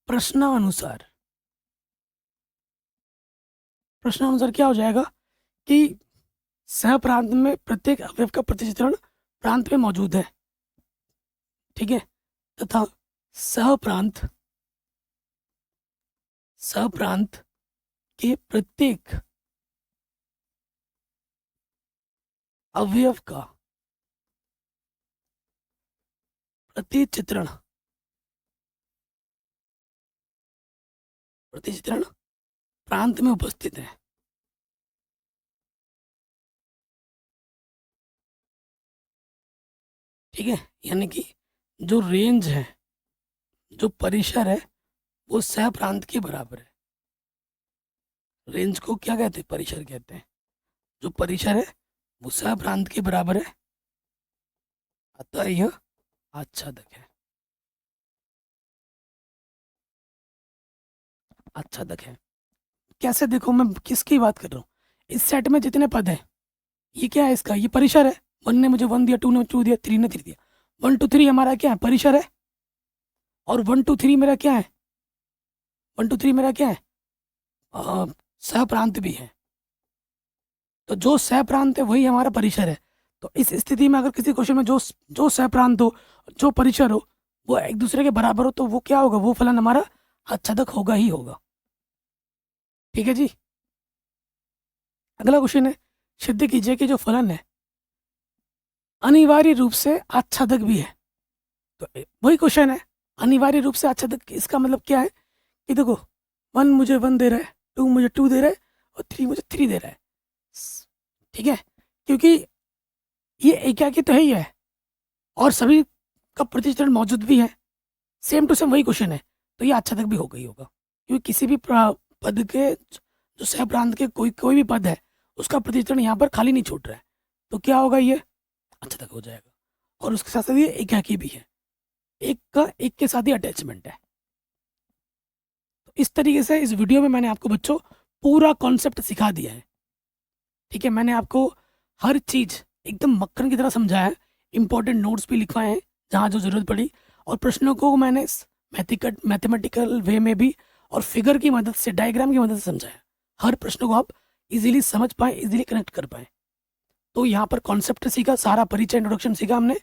प्रश्नानुसार क्या हो जाएगा कि सह प्रांत में प्रत्येक अवयव का प्रतिचित्रण प्रांत में मौजूद है। ठीक है, तथा सह प्रांत के प्रत्येक अवयव का प्रतिचित्रण प्रांत में उपस्थित है। ठीक है, यानी कि जो रेंज है, जो परिसर है, वो सह प्रांत के बराबर है। रेंज को क्या कहते हैं? परिसर कहते हैं। जो परिसर है वो सह प्रांत के बराबर है, अतः यह आच्छादक है। आच्छादक है कैसे? देखो, मैं किसकी बात कर रहा हूँ। इस सेट में जितने पद हैं, ये क्या है? इसका ये परिसर है। 1 ने मुझे 1 दिया, 2 ने 2 दिया, 3 ने 3 दिया। 1 2 3 हमारा क्या है? परिसर है। और 1 2 3 मेरा क्या है? 1 2 3 मेरा क्या है? सह प्रांत भी है। तो जो सह प्रांत है वही हमारा परिसर है। तो इस स्थिति में अगर किसी क्वेश्चन में जो सह प्रांत हो, जो परिसर हो, वो एक दूसरे के बराबर हो, तो वो क्या होगा? वो फलन हमारा आच्छादक होगा ही होगा। ठीक है जी। अगला क्वेश्चन है, सिद्ध कीजिए कि जो फलन है अनिवार्य रूप से आच्छादक भी है। तो वही क्वेश्चन है, अनिवार्य रूप से आच्छादक। इसका मतलब क्या है कि देखो, 1 मुझे 1 दे रहा है, 2 मुझे 2 दे रहा है, और 3 मुझे 3 दे रहा है। ठीक है, क्योंकि ये एकाकी तो है ही है, और सभी का प्रतिचित्रण मौजूद भी है। सेम टू सेम वही क्वेश्चन है, तो ये आच्छादक भी होगा ही होगा। क्योंकि किसी भी पद के, जो सह प्रांत के कोई भी पद है, उसका प्रतिचित्रण यहाँ पर खाली नहीं छूट रहा है, तो क्या होगा? ये आच्छादक हो जाएगा। और उसके साथ साथ ये एकाकी भी है, एक का एक के साथ ही अटैचमेंट है। तो इस तरीके से इस वीडियो में मैंने आपको बच्चों पूरा कॉन्सेप्ट सिखा दिया है। ठीक है, मैंने आपको हर चीज़ एकदम मक्खन की तरह समझाया है। इंपॉर्टेंट नोट्स भी लिखवाए हैं जहाँ जो ज़रूरत पड़ी, और प्रश्नों को मैंने मैथमेटिकल वे में भी और फिगर की मदद से, डायग्राम की मदद से समझाया। हर प्रश्न को आप इजीली समझ पाए, इजीली कनेक्ट कर पाए। तो यहाँ पर कॉन्सेप्ट सीखा, सारा परिचय, इंट्रोडक्शन सीखा हमने।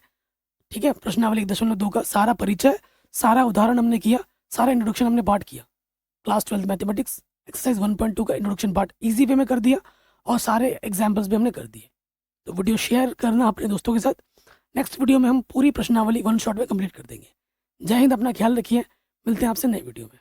ठीक है, प्रश्नावली 1.2 का सारा परिचय, सारा उदाहरण हमने किया, सारा इंट्रोडक्शन हमने पार्ट किया। क्लास 12 मैथमेटिक्स एक्सरसाइज 1.2 का इंट्रोडक्शन पार्ट इजी वे में कर दिया, और सारे एग्जाम्पल्स भी हमने कर दिए। तो वीडियो शेयर करना अपने दोस्तों के साथ। नेक्स्ट वीडियो में हम पूरी प्रश्नावली 1 शॉट में कंप्लीट कर देंगे। जय हिंद, अपना ख्याल रखिए, मिलते हैं आपसे नई वीडियो में।